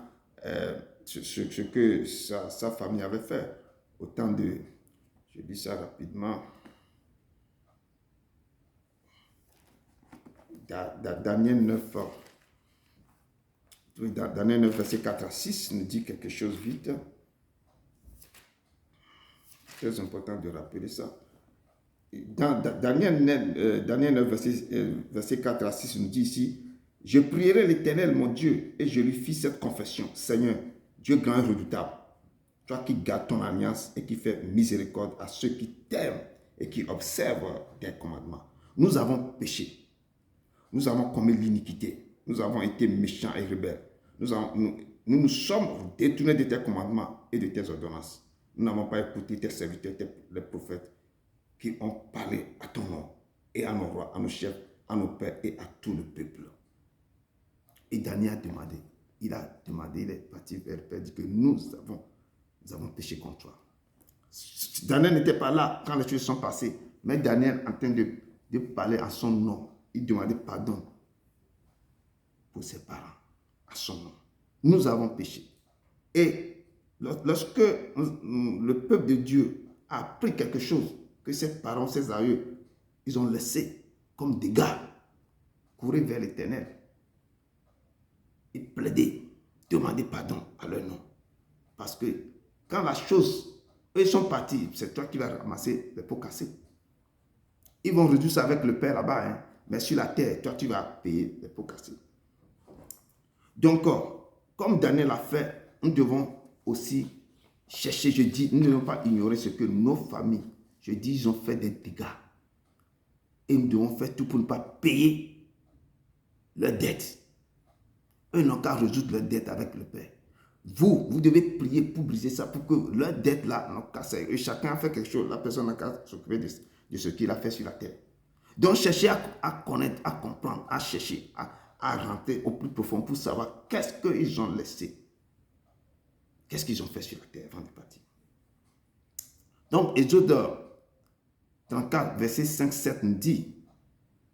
ce que sa famille avait fait au temps de... Je dis ça rapidement. Daniel 9, Daniel 9, verset 4 à 6, nous dit quelque chose vite. Très important de rappeler ça. Dans Daniel 9, verset 4 à 6, nous dit ici, « Je prierai l'Éternel, mon Dieu, et je lui fis cette confession. Seigneur, Dieu grand et redoutable, toi qui gardes ton alliance et qui fais miséricorde à ceux qui t'aiment et qui observent tes commandements. Nous avons péché. Nous avons commis l'iniquité. Nous avons été méchants et rebelles. Nous sommes détournés de tes commandements et de tes ordonnances. Nous n'avons pas écouté tes serviteurs, les prophètes, qui ont parlé à ton nom et à nos rois, à nos chefs, à nos pères et à tout le peuple. » Et Daniel a demandé, il est parti vers le Père, il dit que nous avons péché contre toi. Daniel n'était pas là quand les choses sont passées, mais Daniel, en train de parler à son nom, il demandait pardon pour ses parents, à son nom. Nous avons péché. Et lorsque le peuple de Dieu a appris quelque chose que ses parents, ses aïeux, ils ont laissé comme dégâts, courir vers l'Éternel et plaider, demander pardon à leur nom. Parce que quand la chose, eux ils sont partis, c'est toi qui vas ramasser les pots cassés. Ils vont réduire ça avec le Père là-bas, hein. Mais sur la terre, toi tu vas payer les pots cassés. Donc, comme Daniel l'a fait, nous devons aussi chercher, je dis, nous ne devons pas ignorer ce que nos familles, je dis, ils ont fait des dégâts. Et nous devons faire tout pour ne pas payer leurs dettes. Eux n'ont qu'à résoudre leurs dettes avec le Père. Vous devez prier pour briser ça, pour que leurs dettes là n'ont qu'à s'arrêter. Et chacun a fait quelque chose, la personne n'a qu'à s'occuper de ce qu'il a fait sur la terre. Donc cherchez à connaître, à comprendre, à chercher, à rentrer au plus profond pour savoir qu'est-ce qu'ils ont laissé. Qu'est-ce qu'ils ont fait sur la terre avant de partir. Donc Exode 34, verset 5-7 nous dit,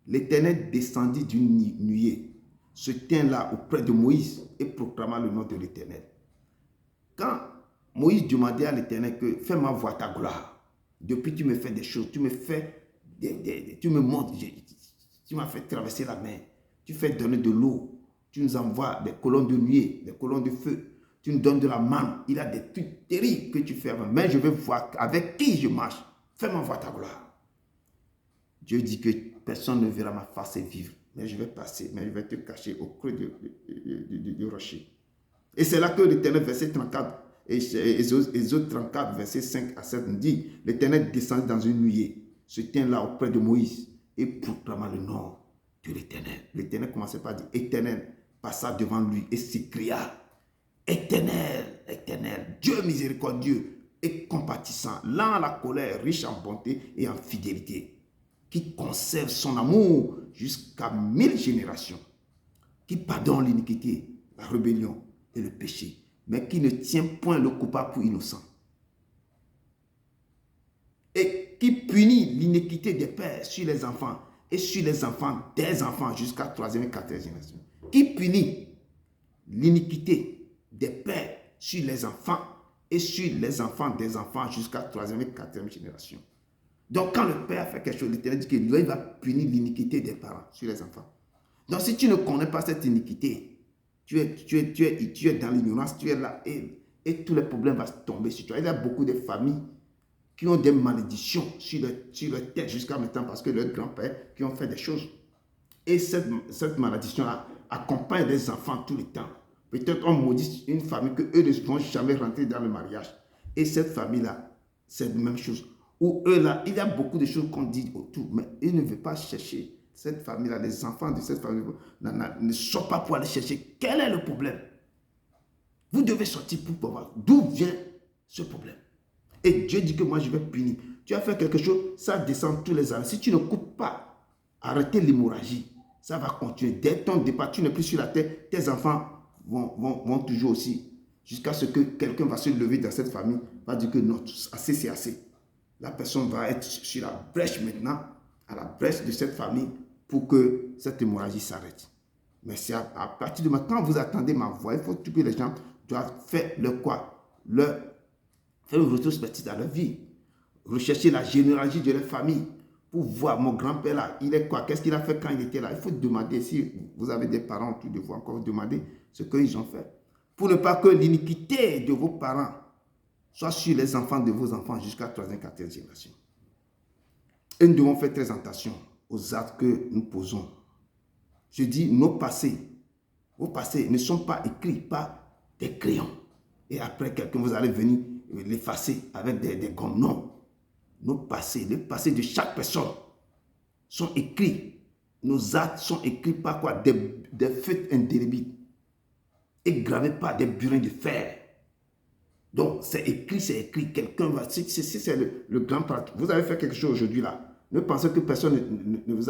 l'Éternel descendit d'une nuée, se tint là auprès de Moïse et proclama le nom de l'Éternel. Quand Moïse demandait à l'Éternel que fais-moi voir ta gloire, depuis tu me fais des choses, tu me montres, tu m'as fait traverser la mer, tu fais donner de l'eau, tu nous envoies des colonnes de nuée, des colonnes de feu, tu nous donnes de la manne, il y a des trucs terribles que tu fais avant, mais je veux voir avec qui je marche, fais-moi voir ta gloire. Dieu dit que personne ne verra ma face et vivre, mais je vais passer, mais je vais te cacher au creux du rocher. Et c'est là que l'Éternel, verset 34, Exode 34, verset 5 à 7, nous dit, l'Éternel descendit dans une nuée, se tient là auprès de Moïse et proclama le nom de l'Éternel. L'Éternel commençait par dire, Éternel passa devant lui et s'écria, Éternel, Éternel, Dieu miséricordieux et compatissant, lent à la colère, riche en bonté et en fidélité, qui conserve son amour jusqu'à 1000 générations, qui pardonne l'iniquité, la rébellion et le péché, mais qui ne tient point le coupable pour innocent, et qui punit l'iniquité des pères sur les enfants et sur les enfants des enfants jusqu'à 3e et 4e génération, qui punit l'iniquité des pères sur les enfants et sur les enfants des enfants jusqu'à 3e et 4e génération. Donc quand le père fait quelque chose, l'Éternel dit que lui, il va punir l'iniquité des parents sur les enfants. Donc si tu ne connais pas cette iniquité, tu es dans l'ignorance, tu es là et tous les problèmes vont tomber sur toi. Il y a beaucoup de familles qui ont des malédictions sur leur tête jusqu'à maintenant parce que leurs grands-pères qui ont fait des choses. Et cette malédiction-là accompagne les enfants tout le temps. Peut-être on maudit une famille qu'eux ne vont jamais rentrer dans le mariage. Et cette famille-là, c'est la même chose. Ou eux là, il y a beaucoup de choses qu'on dit autour, mais ils ne veulent pas chercher cette famille-là. Les enfants de cette famille ne sortent pas pour aller chercher. Quel est le problème? Vous devez sortir pour voir d'où vient ce problème. Et Dieu dit que moi je vais punir. Tu as fait quelque chose, ça descend tous les années. Si tu ne coupes pas, arrêtez l'hémorragie. Ça va continuer. Dès ton départ, tu n'es plus sur la terre, tes enfants vont toujours aussi. Jusqu'à ce que quelqu'un va se lever dans cette famille, va dire que non, assez c'est assez. La personne va être sur la brèche maintenant, à la brèche de cette famille, pour que cette hémorragie s'arrête. Mais c'est à partir de maintenant, quand vous attendez ma voix, il faut que les gens doivent faire le quoi? Faire une rétrospective dans leur vie. Rechercher la généalogie de leur famille pour voir mon grand-père là, il est quoi? Qu'est-ce qu'il a fait quand il était là? Il faut demander, si vous avez des parents autour de vous, encore demander ce qu'ils ont fait. Pour ne pas que l'iniquité de vos parents soit sur les enfants de vos enfants jusqu'à 3e, 4e génération. Et nous devons faire très attention aux actes que nous posons. Je dis, vos passés ne sont pas écrits par des crayons. Et après, quelqu'un, vous allez venir l'effacer avec des gommes. Non. Nos passés, les passés de chaque personne sont écrits. Nos actes sont écrits par quoi? Des feutres indélébiles. Et gravés par des burins de fer. Donc, c'est écrit, c'est écrit. Quelqu'un va... C'est le grand pratique. Vous avez fait quelque chose aujourd'hui là. Ne pensez que personne ne vous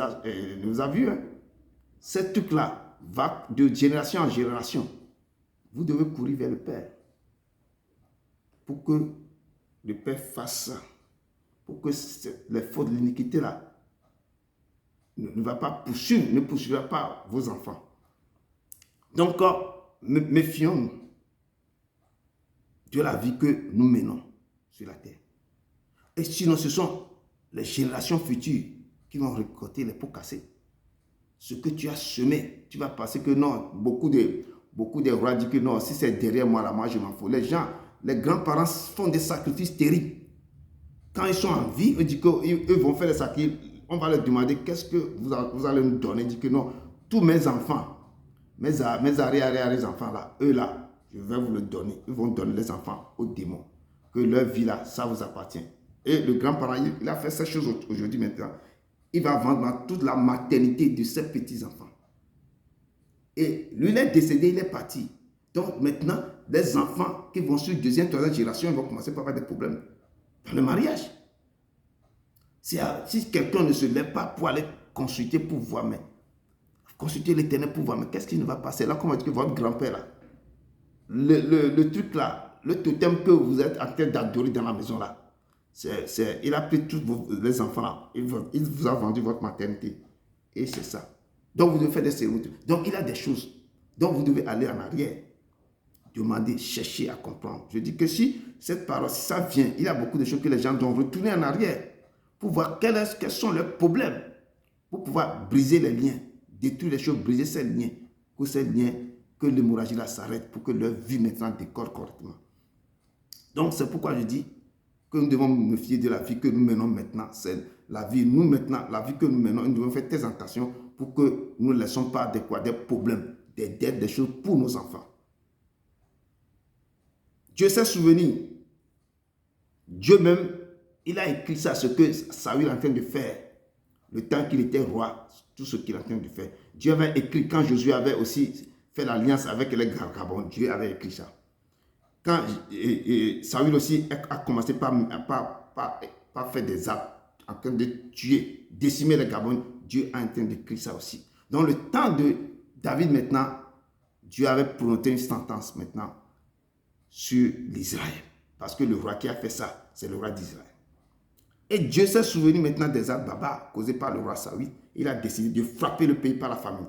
a vu. Hein. Ce truc-là va de génération en génération. Vous devez courir vers le Père. Pour que le Père fasse ça. Pour que les fautes de l'iniquité là ne va pas poursuivre, ne poursuivra pas vos enfants. Donc, méfions-nous de la vie que nous menons sur la terre. Et sinon, ce sont les générations futures qui vont récolter les pots cassés. Ce que tu as semé, tu vas penser que non, beaucoup de rois disent que non, si c'est derrière moi là, moi je m'en fous. Les gens, les grands-parents font des sacrifices terribles. Quand ils sont en vie, ils disent qu'eux vont faire des sacrifices. On va leur demander qu'est-ce que vous allez nous donner. Ils disent que non, tous mes enfants, mes arrière-enfants là, eux là, je vais vous le donner. Ils vont donner les enfants aux démons. Que leur vie là, ça vous appartient. Et le grand-parent, il a fait ces choses aujourd'hui maintenant. Il va vendre toute la maternité de ses petits-enfants. Et lui, il est décédé, il est parti. Donc maintenant, les enfants qui vont sur 2e, 3e génération, ils vont commencer par avoir des problèmes dans le mariage. Si quelqu'un ne se lève pas pour aller consulter pour voir, mais consulter l'Éternel pour voir, mais qu'est-ce qui ne va passer là? Comment dire que votre grand-père là, le truc là, le totem que vous êtes en train d'adorer dans la maison là, il a pris tous les enfants là, il vous a vendu votre maternité. Et c'est ça. Donc vous devez faire des cérémonies. Donc il y a des choses. Donc vous devez aller en arrière. Demander, chercher à comprendre. Je dis que si cette parole, si ça vient, il y a beaucoup de choses que les gens doivent retourner en arrière pour voir quels sont leurs problèmes, pour pouvoir briser les liens, détruire les choses, briser ces liens, que l'hémorragie là s'arrête, pour que leur vie maintenant décore correctement. Donc c'est pourquoi je dis que nous devons nous fier de la vie que nous menons maintenant. C'est la vie, la vie que nous menons, nous devons faire très attention pour que nous ne laissons pas des problèmes, des dettes, des choses pour nos enfants. Dieu s'est souvenu. Dieu même, il a écrit ça, ce que Saül est en train de faire. Le temps qu'il était roi, tout ce qu'il est en train de faire. Dieu avait écrit, quand Josué avait aussi fait l'alliance avec les Gabon, Dieu avait écrit ça. Quand Saül aussi a commencé par faire des actes en train de tuer, décimer les Gabon, Dieu a en train d'écrire ça aussi. Dans le temps de David maintenant, Dieu avait prononcé une sentence maintenant sur l'Israël. Parce que le roi qui a fait ça, c'est le roi d'Israël. Et Dieu s'est souvenu maintenant des actes barbares causés par le roi Saül. Il a décidé de frapper le pays par la famine.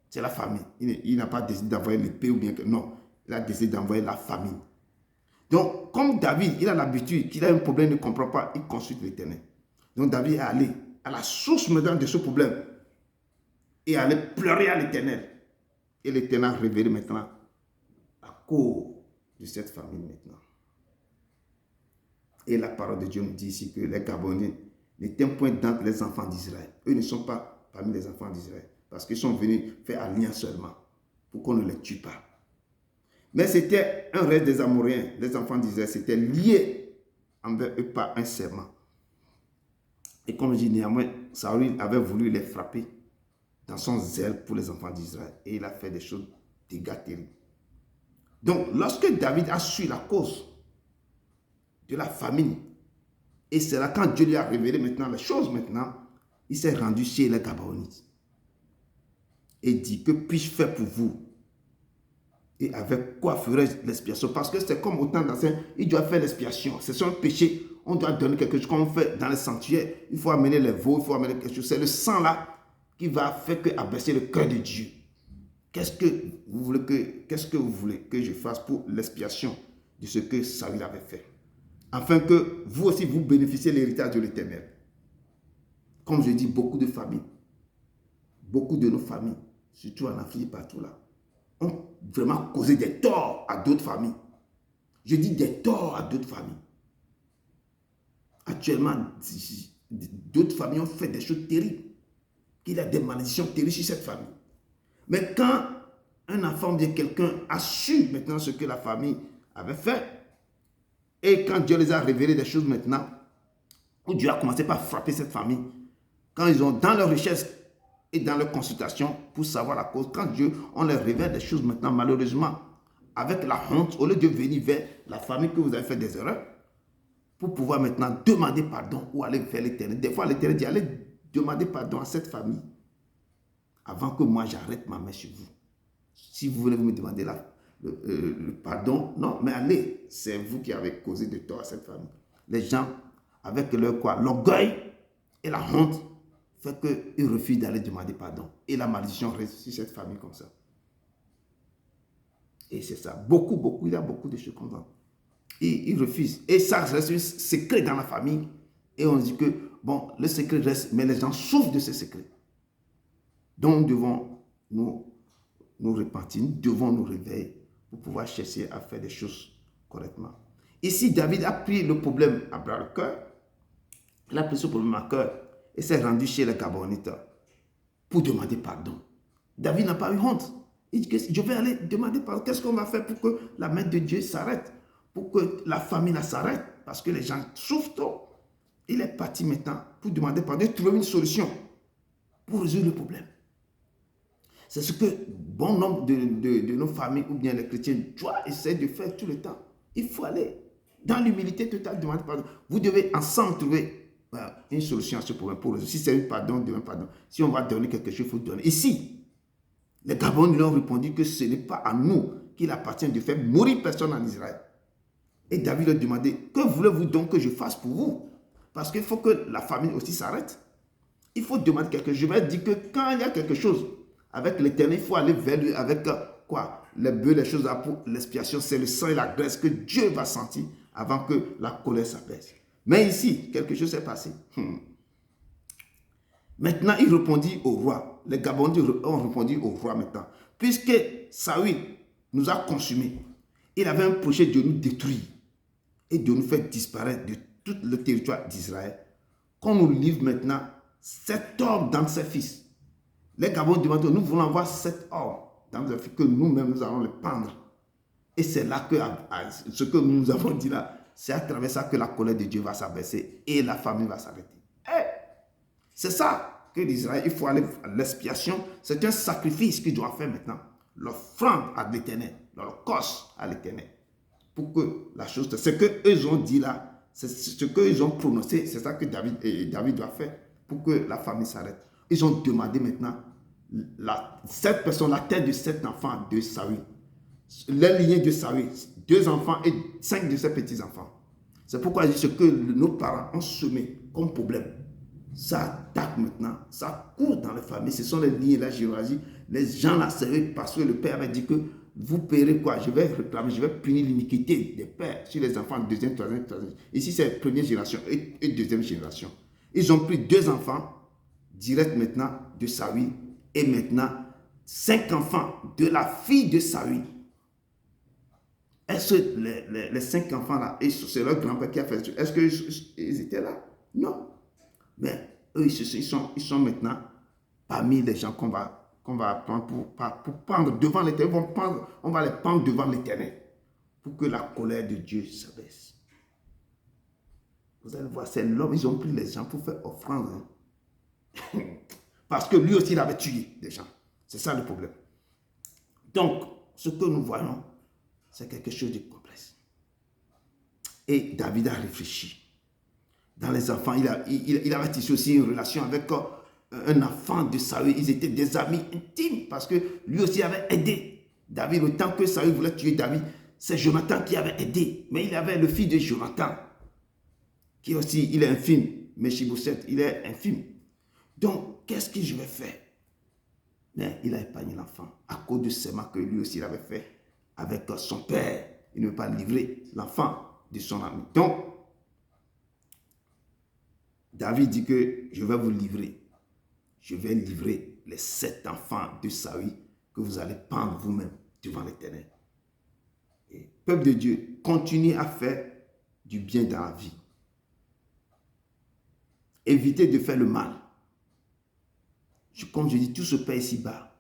C'est la famine. Il n'a pas décidé d'envoyer l'épée ou bien que... Non, il a décidé d'envoyer la famine. Donc, comme David, il a l'habitude qu'il a un problème, il ne comprend pas, il consulte l'Éternel. Donc, David est allé à la source maintenant de ce problème et allé pleurer à l'Éternel. Et l'Éternel a révélé maintenant la cause de cette famine maintenant. Et la parole de Dieu nous dit ici que les Gabonais n'étaient point d'entre les enfants d'Israël. Eux ne sont pas parmi les enfants d'Israël parce qu'ils sont venus faire alliance seulement pour qu'on ne les tue pas. Mais c'était un reste des Amoréens, les enfants d'Israël, c'était lié envers eux par un serment. Et comme je dis, néanmoins, Saül avait voulu les frapper dans son zèle pour les enfants d'Israël. Et il a fait des choses, des dégâts terribles. Donc, lorsque David a su la cause de la famine, et c'est là quand Dieu lui a révélé maintenant les choses maintenant, il s'est rendu chez les Gabaonites. Et dit, que puis-je faire pour vous? Et avec quoi ferais-je l'expiation? Parce que c'est comme au temps d'ancien, il doit faire l'expiation. C'est son péché. On doit donner quelque chose comme on fait dans les sanctuaires. Il faut amener les veaux, il faut amener quelque chose. C'est le sang là qui va faire abaisser le cœur de Dieu. Qu'est-ce que vous voulez que je fasse pour l'expiation de ce que Saül avait fait? Afin que vous aussi vous bénéficiez de l'héritage de l'Éternel. Comme je dis, beaucoup de familles, beaucoup de nos familles, surtout en Afrique, partout là, ont vraiment causé des torts à d'autres familles. Je dis des torts à d'autres familles. Actuellement, d'autres familles ont fait des choses terribles. Il y a des malédictions terribles sur cette famille. Mais quand un enfant ou bien quelqu'un a su maintenant ce que la famille avait fait, et quand Dieu les a révélé des choses maintenant, où Dieu a commencé par frapper cette famille, quand ils ont dans leur richesse et dans leur consultation pour savoir la cause, quand Dieu, on leur révèle des choses maintenant, malheureusement, avec la honte, au lieu de venir vers la famille que vous avez fait des erreurs, pour pouvoir maintenant demander pardon ou aller vers l'Éternel. Des fois, l'Éternel dit, allez demander pardon à cette famille avant que moi j'arrête ma main sur vous. Si vous voulez me demander le pardon, non, mais allez, c'est vous qui avez causé de tort à cette famille. Les gens, avec leur quoi, l'orgueil et la honte, fait qu'ils refusent d'aller demander pardon. Et la malédiction reste sur cette famille comme ça. Et c'est ça. Il y a beaucoup de choses comme ça. Ils refusent. Et ça reste un secret dans la famille. Et on dit que, bon, le secret reste, mais les gens souffrent de ce secret. Donc, nous devons nous repentir, nous devons nous réveiller pour pouvoir chercher à faire des choses correctement. Ici, David a pris le problème à bras le cœur. Il a pris ce problème à cœur et s'est rendu chez les Gabonites pour demander pardon. David n'a pas eu honte. Il dit que je vais aller demander pardon. Qu'est-ce qu'on va faire pour que la main de Dieu s'arrête? Pour que la famine s'arrête? Parce que les gens souffrent trop. Il est parti maintenant pour demander pardon, trouver une solution pour résoudre le problème. C'est ce que bon nombre de nos familles ou bien les chrétiens doivent essayer de faire tout le temps. Il faut aller dans l'humilité totale, demander pardon. Vous devez ensemble trouver une solution à ce problème. Pour résoudre. Si c'est un pardon, demain pardon. Si on va donner quelque chose, il faut donner. Ici, les Gabonais lui ont répondu que ce n'est pas à nous qu'il appartient de faire mourir personne en Israël. Et David leur a demandé, que voulez-vous donc que je fasse pour vous? Parce qu'il faut que la famine aussi s'arrête. Il faut demander quelque chose. Je vais dire que quand il y a quelque chose avec l'Éternel, il faut aller vers lui avec quoi? Les bœufs, les choses pour l'expiation, c'est le sang et la graisse que Dieu va sentir avant que la colère s'apaise. Mais ici, quelque chose s'est passé. Maintenant, il répondit au roi. Les Gabonais ont répondu au roi maintenant. Puisque Saül nous a consumés, il avait un projet de nous détruire et de nous faire disparaître de tout le territoire d'Israël. Qu'on nous livre maintenant 7 hommes dans ses fils. Les Gabonais demandent, nous voulons avoir 7 hommes dans ses fils que nous-mêmes nous allons les pendre. Et c'est là que ce que nous avons dit là, c'est à travers ça que la colère de Dieu va s'abaisser et la famille va s'arrêter. C'est ça que l'Israël, il faut aller à l'expiation. C'est un sacrifice qu'ils doivent faire maintenant. L'offrande à l'Éternel, l'holocauste à l'Éternel. Pour que la chose, c'est ce qu'eux ont dit là, c'est ce qu'ils ont prononcé, c'est ça que David doit faire pour que la famille s'arrête. Ils ont demandé maintenant cette personne, la tête de 7 enfants de Saül, les lignées de Saül, 2 enfants et 5 de ses petits-enfants. C'est pourquoi je dis ce que nos parents ont semé comme problème. Ça attaque maintenant, ça court dans les familles, ce sont les lignées, la généalogie. Les gens là, c'est parce que le père avait dit que vous paierez quoi? Je vais réclamer, je vais punir l'iniquité des pères sur les enfants de deuxième, troisième. Ici, c'est première génération et deuxième génération. Ils ont pris 2 enfants, direct maintenant, de Saül, et maintenant, 5 enfants de la fille de Saül. Est-ce que les 5 enfants là, c'est leur grand-père qui a fait ça? Est-ce qu'ils étaient là? Non. Mais eux, ils sont maintenant parmi les gens qu'on va prendre pour prendre devant l'Éternel. On va les prendre devant l'Éternel pour que la colère de Dieu s'abaisse. Vous allez voir, c'est l'homme, ils ont pris les gens pour faire offrande. Hein. Parce que lui aussi, il avait tué des gens. C'est ça le problème. Donc, ce que nous voyons, c'est quelque chose de complexe. Et David a réfléchi. Dans les enfants, il avait tissé aussi une relation avec un enfant de Saül. Ils étaient des amis intimes parce que lui aussi avait aidé David. Autant que Saül voulait tuer David, c'est Jonathan qui avait aidé. Mais il avait le fils de Jonathan, qui aussi, il est infime. Mephibosheth, il est infime. Donc, qu'est-ce que je vais faire? Mais il a épargné l'enfant à cause de ce mal que lui aussi il avait fait avec son père. Il ne veut pas livrer l'enfant de son ami. Donc, David dit que je vais vous livrer. Je vais livrer les 7 enfants de Saül que vous allez pendre vous-même devant l'Éternel. Et peuple de Dieu, continuez à faire du bien dans la vie. Évitez de faire le mal. Comme je dis, tout se paie ici-bas.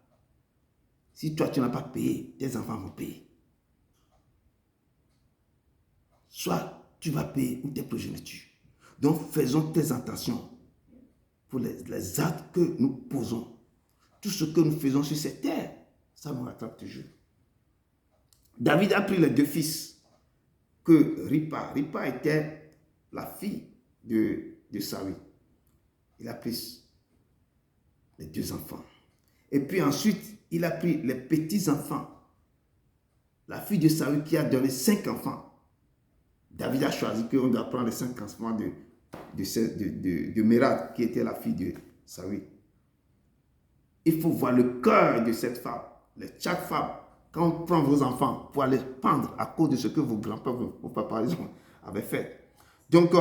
Si toi, tu n'as pas payé, tes enfants vont payer. Soit tu vas payer ou tes progénitures. Donc, faisons très attention pour les actes que nous posons. Tout ce que nous faisons sur cette terre, ça nous rattrape toujours. David a pris les 2 fils que Ripa était la fille de Saül. Il a pris les 2 enfants. Et puis ensuite, il a pris les petits-enfants. La fille de Saül qui a donné 5 enfants. David a choisi qu'on doit prendre les 5 enfants de Mérab, qui était la fille de Saül. Il faut voir le cœur de cette femme. Chaque femme, quand on prend vos enfants pour aller pendre à cause de ce que vos grands-pères, vos papas avaient fait. Donc,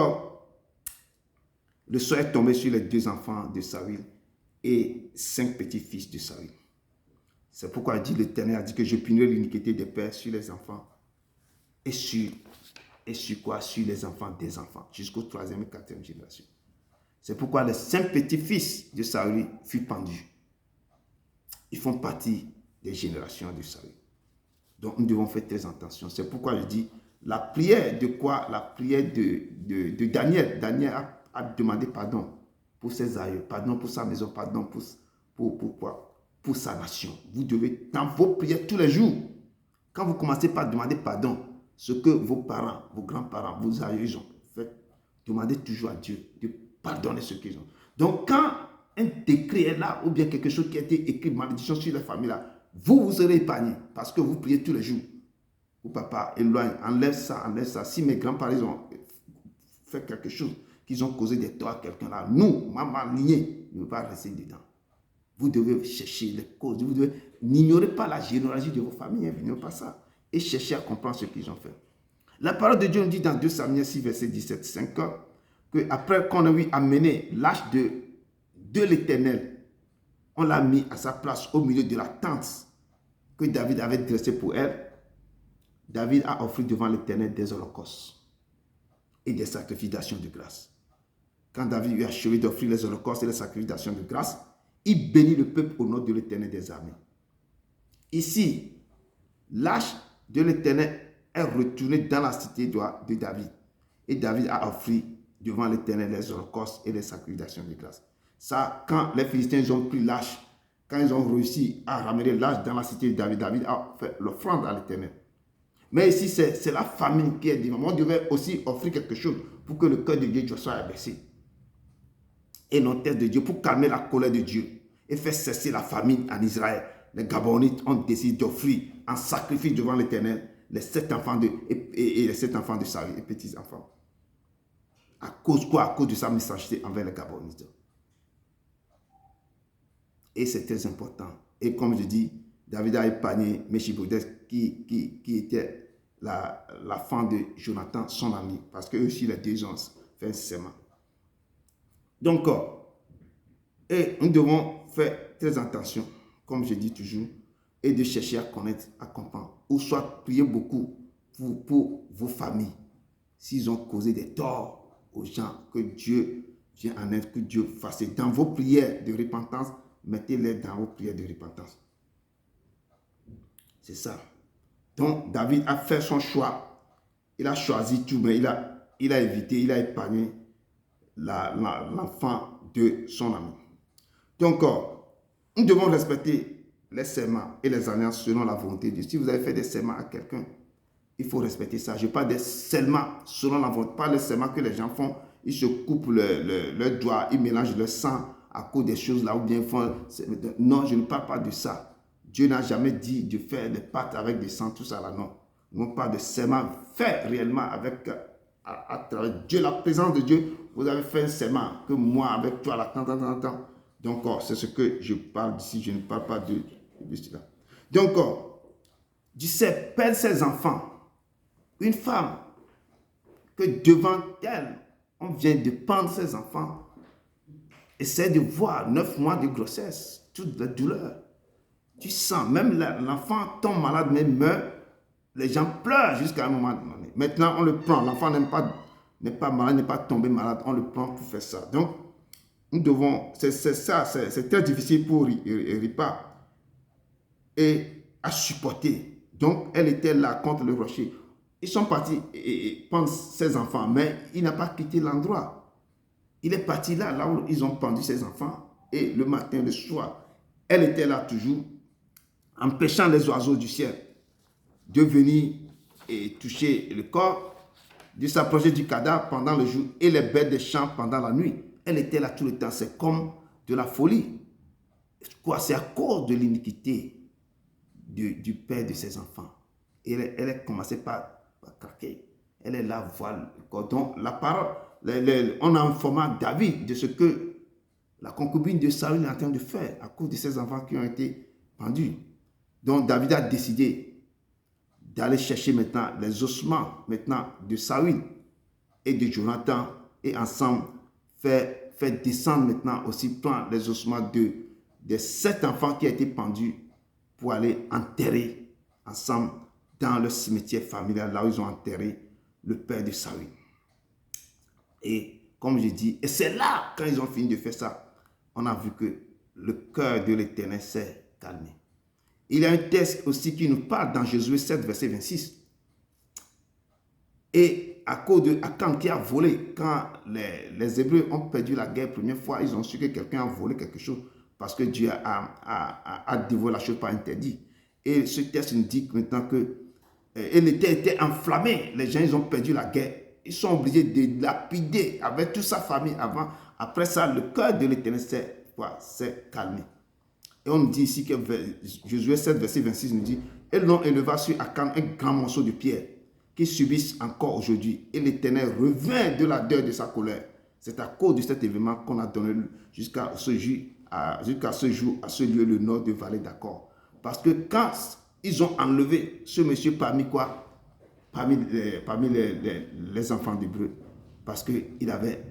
le sort est tombé sur les 2 enfants de Saül et 5 petits-fils de Saül. C'est pourquoi l'Éternel a dit que je punirai l'iniquité des pères sur les enfants et sur quoi? Sur les enfants des enfants, jusqu'au 3e et 4e génération. C'est pourquoi les 5 petits-fils de Saül furent pendus. Ils font partie des générations de Saül. Donc nous devons faire très attention. C'est pourquoi je dis, la prière de quoi? La prière de Daniel. Daniel a demandé pardon pour ses aïeux, pardon pour sa maison, pardon pour quoi? Pour sa nation. Vous devez, dans vos prières tous les jours, quand vous commencez par demander pardon, ce que vos parents, vos grands-parents, vos aïeux ont fait, demandez toujours à Dieu de pardonner ce qu'ils ont. Donc, quand un décret est là, ou bien quelque chose qui a été écrit, malédiction sur la famille là, vous serez épargné parce que vous priez tous les jours. Ou papa, éloigne, enlève ça, enlève ça. Si mes grands-parents ont fait quelque chose, qu'ils ont causé des torts à quelqu'un là, nous, maman lignée, ne va pas rester dedans. Vous devez chercher les causes. Vous devez, n'ignorez pas la généalogie de vos familles, n'ignorez pas ça. Et chercher à comprendre ce qu'ils ont fait. La parole de Dieu nous dit dans 2 Samuel 6, verset 17, 5, qu'après qu'on a eu amené l'âge de l'Éternel, on l'a mis à sa place au milieu de la tente que David avait dressée pour elle. David a offert devant l'Éternel des holocaustes et des sacrifices d'action de grâce. Quand David eut achevé d'offrir les holocaustes et les sacrifices d'action de grâce, il bénit le peuple au nom de l'Éternel des armées. Ici, l'âge de l'Éternel est retourné dans la cité de David. Et David a offert devant l'Éternel les holocaustes et les sacrifications de grâce. Ça, quand les Philistins ont pris l'âge, quand ils ont réussi à ramener l'âge dans la cité de David, David a fait l'offrande à l'Éternel. Mais ici, c'est la famine qui est dit. On devait aussi offrir quelque chose pour que le cœur de Dieu soit abaissé. Et non tête de Dieu, pour calmer la colère de Dieu et faire cesser la famine en Israël. Les Gabonites ont décidé d'offrir en sacrifice devant l'Éternel les 7 enfants et les 7 enfants de Saül et petits-enfants. À cause quoi? À cause de sa méchanceté envers les Gabonites. Et c'est très important. Et comme je dis, David a épargné Mephibosheth qui était la femme de Jonathan, son ami. Parce que eux aussi, les deux ont fait un serment. Donc, et nous devons faire très attention, comme je dis toujours, et de chercher à connaître, à comprendre. Ou soit prier beaucoup pour vos familles. S'ils ont causé des torts aux gens, que Dieu vienne en aide, que Dieu fasse. Dans vos prières de repentance, mettez-les dans vos prières de repentance. C'est ça. Donc, David a fait son choix. Il a choisi tout, mais il a évité, il a épargné l'enfant de son ami. Donc, nous devons respecter les serments et les alliances selon la volonté de Dieu. Si vous avez fait des serments à quelqu'un, il faut respecter ça. Je parle des serments selon la volonté, pas les serments que les gens font. Ils se coupent leurs doigts, ils mélangent le sang à cause des choses là, ou bien font... Non, je ne parle pas de ça. Dieu n'a jamais dit de faire des pâtes avec du sang, tout ça là, non. Non pas de serment fait réellement avec... à travers Dieu, la présence de Dieu. Vous avez fait un serment que moi, avec toi, là, tant. Donc, c'est ce que je parle d'ici. Je ne parle pas de cela. Donc, Dieu sait, perd ses enfants. Une femme que devant elle, on vient de pendre ses enfants, essaie de voir 9 mois de grossesse, toute la douleur. Tu sens, même l'enfant tombe malade, mais meurt. Les gens pleurent jusqu'à un moment donné. Maintenant, on le prend. L'enfant n'est pas malade, n'est pas tombé malade. On le prend pour faire ça. Donc, nous devons... C'est très difficile pour Ripa et à supporter. Donc, elle était là contre le rocher. Ils sont partis prendre ses enfants, mais il n'a pas quitté l'endroit. Il est parti là où ils ont pendu ses enfants. Et le matin, le soir, elle était là toujours, empêchant les oiseaux du ciel de venir et toucher le corps, de s'approcher du cadavre pendant le jour et les bêtes des champs pendant la nuit. Elle était là tout le temps. C'est comme de la folie. Quoi? C'est à cause de l'iniquité du père de ses enfants. Et elle a commencé par craquer. Elle est là, voilà. Donc, la parole, on a informé David de ce que la concubine de Saül est en train de faire à cause de ses enfants qui ont été pendus. Donc, David a décidé d'aller chercher maintenant les ossements maintenant de Saül et de Jonathan et ensemble faire descendre maintenant aussi prendre les ossements des 7 enfants qui ont été pendus pour aller enterrer ensemble dans le cimetière familial, là où ils ont enterré le père de Saül. Et comme je dis, et c'est là, quand ils ont fini de faire ça, on a vu que le cœur de l'Éternel s'est calmé. Il y a un texte aussi qui nous parle dans Josué 7, verset 26. Et à cause de Akan qui a volé, quand les Hébreux ont perdu la guerre la première fois, ils ont su que quelqu'un a volé quelque chose parce que Dieu a dévoilé la chose par interdit. Et ce texte nous dit maintenant que l'Éternel était enflammé. Les gens, ils ont perdu la guerre. Ils sont obligés de lapider avec toute sa famille avant. Après ça, le cœur de l'Éternel s'est calmé. Et on nous dit ici que Josué 7, verset 26 nous dit, et l'on éleva sur Akan un grand morceau de pierre qui subissent encore aujourd'hui. Et l'Éternel revint de l'ardeur de sa colère. C'est à cause de cet événement qu'on a donné jusqu'à ce jour, à ce lieu, le nom de Vallée d'Accord. Parce que quand ils ont enlevé ce monsieur parmi les enfants d'Hébreux, parce qu'il avait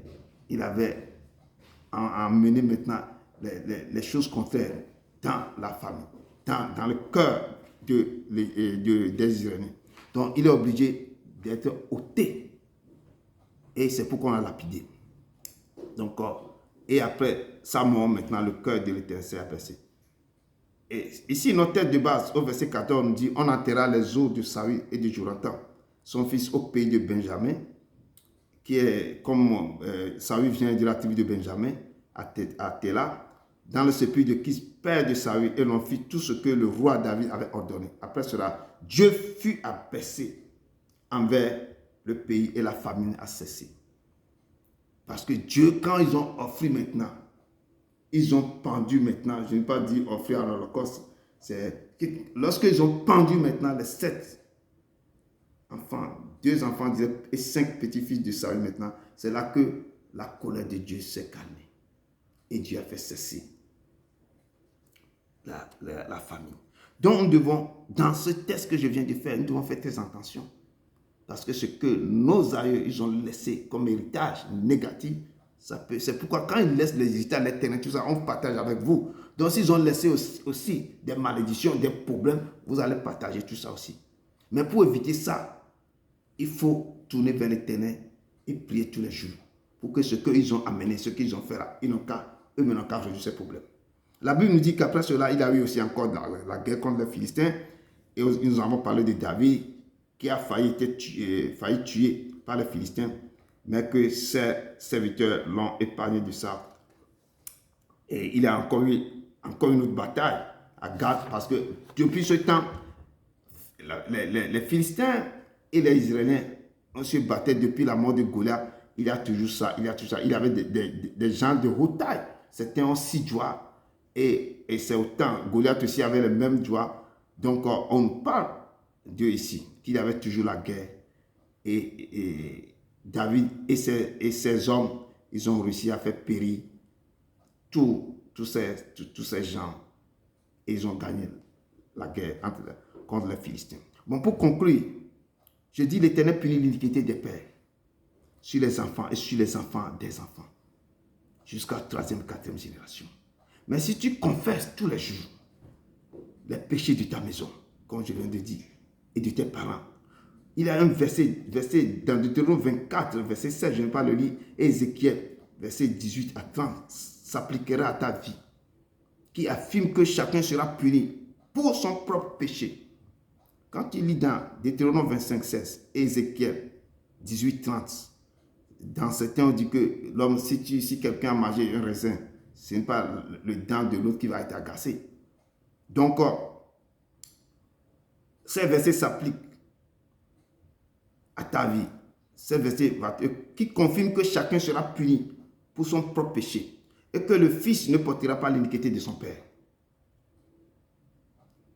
emmené maintenant les choses contraires dans la famille, dans le cœur des Israéliens. Donc, il est obligé d'être ôté. Et c'est pourquoi on l'a lapidé. Donc, et après sa mort, maintenant, le cœur de l'Éternel s'est abaissé. Et ici, notre tête de base, au verset 14, on dit, on enterra les os de Saül et de Jonathan, son fils, au pays de Benjamin, qui est, comme Saül vient de la tribu de Benjamin, à Téla, dans le sépulcre de Kis, père de Saül, et l'on fit tout ce que le roi David avait ordonné. Après cela, Dieu fut abaissé envers le pays et la famine a cessé. Parce que Dieu, quand ils ont offert maintenant, ils ont pendu maintenant, je ne vais pas dire offrir à l'Holocauste, c'est lorsqu'ils ont pendu maintenant les 7 enfants, 2 enfants et 5 petits-fils de Saül maintenant, c'est là que la colère de Dieu s'est calmée. Et Dieu a fait cesser la famine. Donc nous devons, dans ce test que je viens de faire, nous devons faire très attention. Parce que ce que nos aïeux, ils ont laissé comme héritage négatif, c'est pourquoi quand ils laissent les héritages, les terrains, tout ça, on partage avec vous. Donc s'ils ont laissé aussi des malédictions, des problèmes, vous allez partager tout ça aussi. Mais pour éviter ça, il faut tourner vers l'Éternel et prier tous les jours. Pour que ce qu'ils ont amené, ce qu'ils ont fait là, ils n'ont qu'à résoudre ces problèmes. La Bible nous dit qu'après cela, il y a eu aussi encore la guerre contre les Philistins. Et nous avons parlé de David, qui a failli tuer par les Philistins, mais que ses serviteurs l'ont épargné de ça. Et il y a encore eu une autre bataille à Gath, parce que depuis ce temps, les Philistins et les Israéliens, on se battait depuis la mort de Goliath. Il y a toujours ça, il y a tout ça. Il y avait des gens de haute taille. C'était en 6 joies. Et c'est autant. Goliath aussi avait le même joie. Donc, on parle Dieu ici, qu'il avait toujours la guerre. Et David et ses hommes, ils ont réussi à faire périr tous ces gens. Et ils ont gagné la guerre contre les Philistins. Bon, pour conclure, je dis l'Éternel punit l'iniquité des pères sur les enfants et sur les enfants des enfants, jusqu'à la 3e, 4e génération. Mais si tu confesses tous les jours les péchés de ta maison, comme je viens de dire, et de tes parents, il y a un verset dans Deutéronome 24, verset 7, je ne vais pas le lire, et Ézéchiel, verset 18 à 30, s'appliquera à ta vie, qui affirme que chacun sera puni pour son propre péché. Quand tu lis dans Deutéronome 25, 16 et Ézéchiel 18, 30, dans certains on dit que l'homme, si quelqu'un a mangé un raisin, ce n'est pas le dent de l'autre qui va être agacé. Donc, ces versets s'appliquent à ta vie. Ces versets qui confirment que chacun sera puni pour son propre péché et que le fils ne portera pas l'iniquité de son père.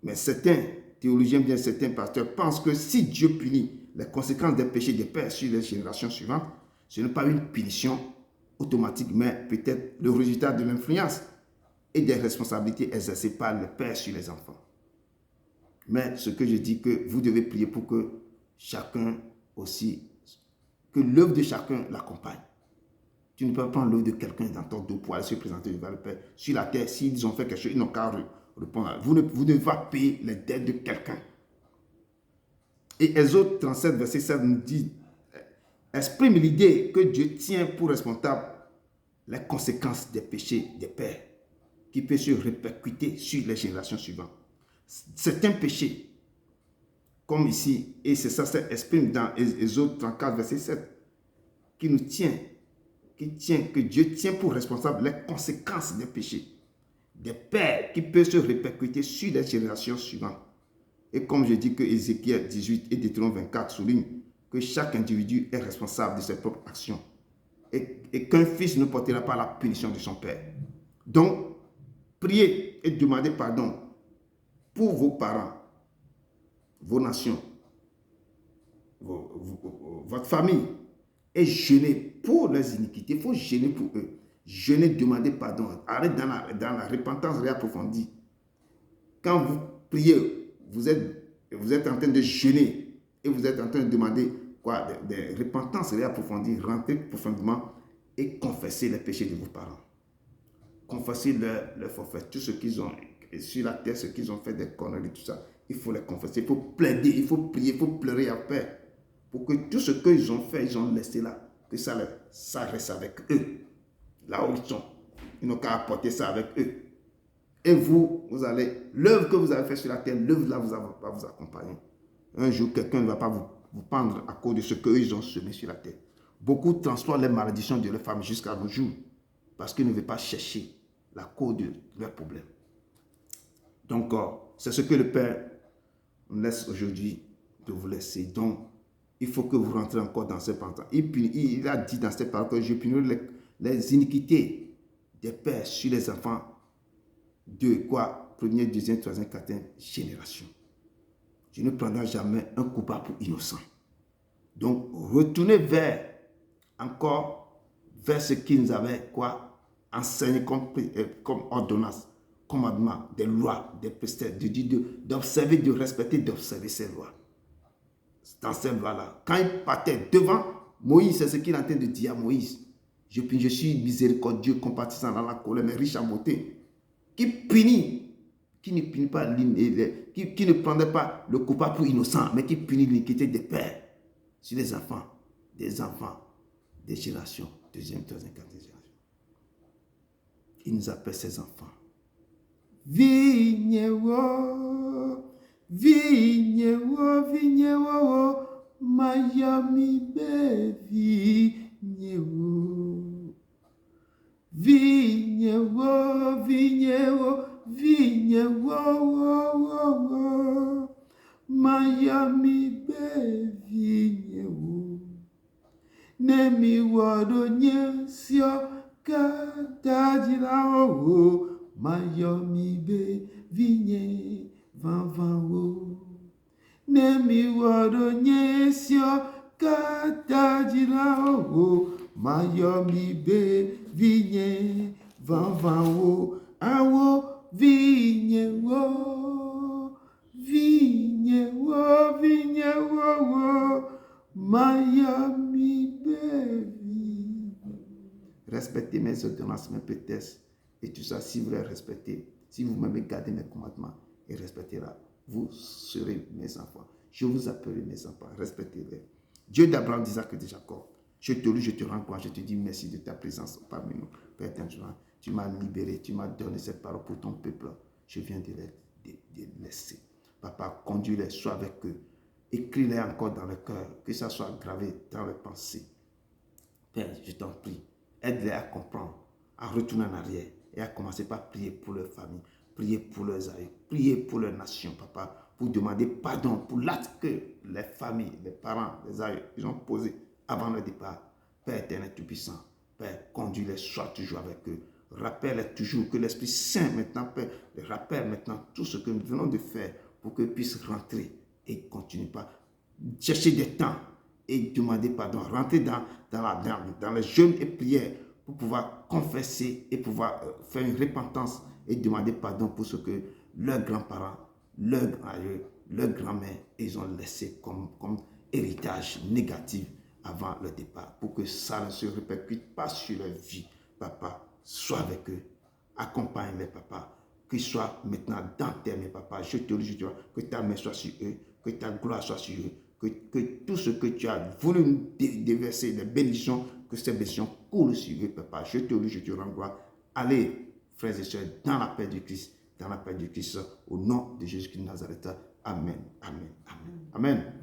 Mais certains théologiens, bien certains pasteurs, pensent que si Dieu punit les conséquences des péchés des pères sur les générations suivantes, ce n'est pas une punition automatique, mais peut-être le résultat de l'influence et des responsabilités exercées par les pères sur les enfants. Mais ce que je dis, que vous devez prier pour que chacun aussi, que l'œuvre de chacun l'accompagne. Tu ne peux pas prendre l'œuvre de quelqu'un dans ton dos pour aller se présenter devant le Père. Sur la terre, s'ils ont fait quelque chose, ils n'ont qu'à répondre. Vous ne devez pas payer les dettes de quelqu'un. Et Exode 37, verset 7 nous dit, exprime l'idée que Dieu tient pour responsable les conséquences des péchés des pères qui peuvent se répercuter sur les générations suivantes. Certains péchés, comme ici, et c'est ça s'exprime dans Exode 34, verset 7, qui nous tient, que Dieu tient pour responsable les conséquences des péchés des pères qui peuvent se répercuter sur les générations suivantes. Et comme je dis que Ézéchiel 18 et Deutéronome 24 soulignent que chaque individu est responsable de ses propres actions et qu'un fils ne portera pas la punition de son père. Donc, priez et demandez pardon pour vos parents, vos nations, votre famille, et jeûnez pour les iniquités. Il faut jeûner pour eux. Jeûner, demander pardon. Arrête dans la repentance réapprofondie. Quand vous priez, vous êtes en train de jeûner et vous êtes en train de demander des repentances réapprofondies. Rentrez profondément et confessez les péchés de vos parents. Confessez leurs forfaits, tout ce qu'ils ont sur la terre, ce qu'ils ont fait, des conneries, tout ça. Il faut les confesser, il faut plaider, il faut prier, il faut pleurer à paix. Pour que tout ce qu'ils ont fait, ils ont laissé là, que ça reste avec eux. Là où ils sont. Ils n'ont qu'à apporter ça avec eux. Et vous allez, l'œuvre que vous avez faite sur la terre, l'œuvre là va vous accompagner. Un jour, quelqu'un ne va pas vous prendre à cause de ce qu'ils ont semé sur la terre. Beaucoup transportent les malédictions de leur famille jusqu'à nos jours parce qu'ils ne veulent pas chercher la cause de leurs problèmes. Donc, c'est ce que le Père nous laisse aujourd'hui de vous laisser. Donc, il faut que vous rentrez encore dans ces paroles. Il a dit dans ces paroles que je punirai les iniquités des pères sur les enfants de quoi? Première, deuxième, troisième, quatrième génération. Je ne prendrai jamais un coupable pour innocent. Donc, retournez encore vers ce qu'il nous avait enseigné comme ordonnance, commandement, des lois, des préceptes, d'observer, de respecter, d'observer ces lois. Dans ces lois-là, quand il partait devant Moïse, c'est ce qu'il est en train de dire à Moïse. Je suis miséricordieux, compatissant dans la colère, mais riche en beauté. Qui ne punit pas, qui ne prendrait pas le coupable pour innocent, mais qui punit l'iniquité des pères sur les enfants, des générations, deuxième, troisième, quatrième génération. Il nous appelle ses enfants. Vignewo, Miami baby, vignewo. Miami baby, Nemi wado nyesio kadajila Miami baby, van. Nemi wado nyesio kadajila Miami baby, van. Awo vignewo, Miami baby. Respectez mes ordonnances, mes prétextes et tout ça. Si vous les respectez, si vous m'aimez, gardez mes commandements et respectez-la, vous serez mes enfants. Je vous appelle mes enfants, respectez-les. Dieu d'Abraham, d'Isaac et de Jacob, je te loue, je te rends gloire, je te dis merci de ta présence parmi nous. Père éternel, tu m'as libéré, tu m'as donné cette parole pour ton peuple. Je viens de les laisser. Papa, conduis-les, sois avec eux. Écris-les encore dans le cœur, que ça soit gravé dans les pensées. Père, je t'en prie, aide-les à comprendre, à retourner en arrière et à commencer par prier pour leur famille, prier pour leurs aïeux, prier pour leur nation, papa, pour demander pardon pour l'acte que les familles, les parents, les aïeux, ils ont posé avant le départ. Père éternel tout-puissant, Père, conduis-les, sois toujours avec eux. Rappelle toujours que l'Esprit Saint maintenant, Père, les rappelle maintenant tout ce que nous venons de faire pour qu'ils puissent rentrer et continuer pas chercher des temps et demander pardon, rentrer dans les jeûnes et prières pour pouvoir confesser et pouvoir faire une repentance et demander pardon pour ce que leurs grands-parents, leurs aïeux, leurs grands-mères, ils ont laissé comme héritage négatif avant le départ, pour que ça ne se répercute pas sur leur vie. Papa, sois avec eux, accompagne-les, papa, qu'ils soient maintenant dans tes mains, papa. Je te dis, que ta main soit sur eux, que ta gloire soit sur eux, que tout ce que tu as voulu déverser, les bénédictions, que ces bénédictions coulent sur eux, papa. Je te dis, je te rends gloire. Allez, frères et sœurs, dans la paix du Christ, au nom de Jésus-Christ de Nazareth. Amen, amen, amen, amen.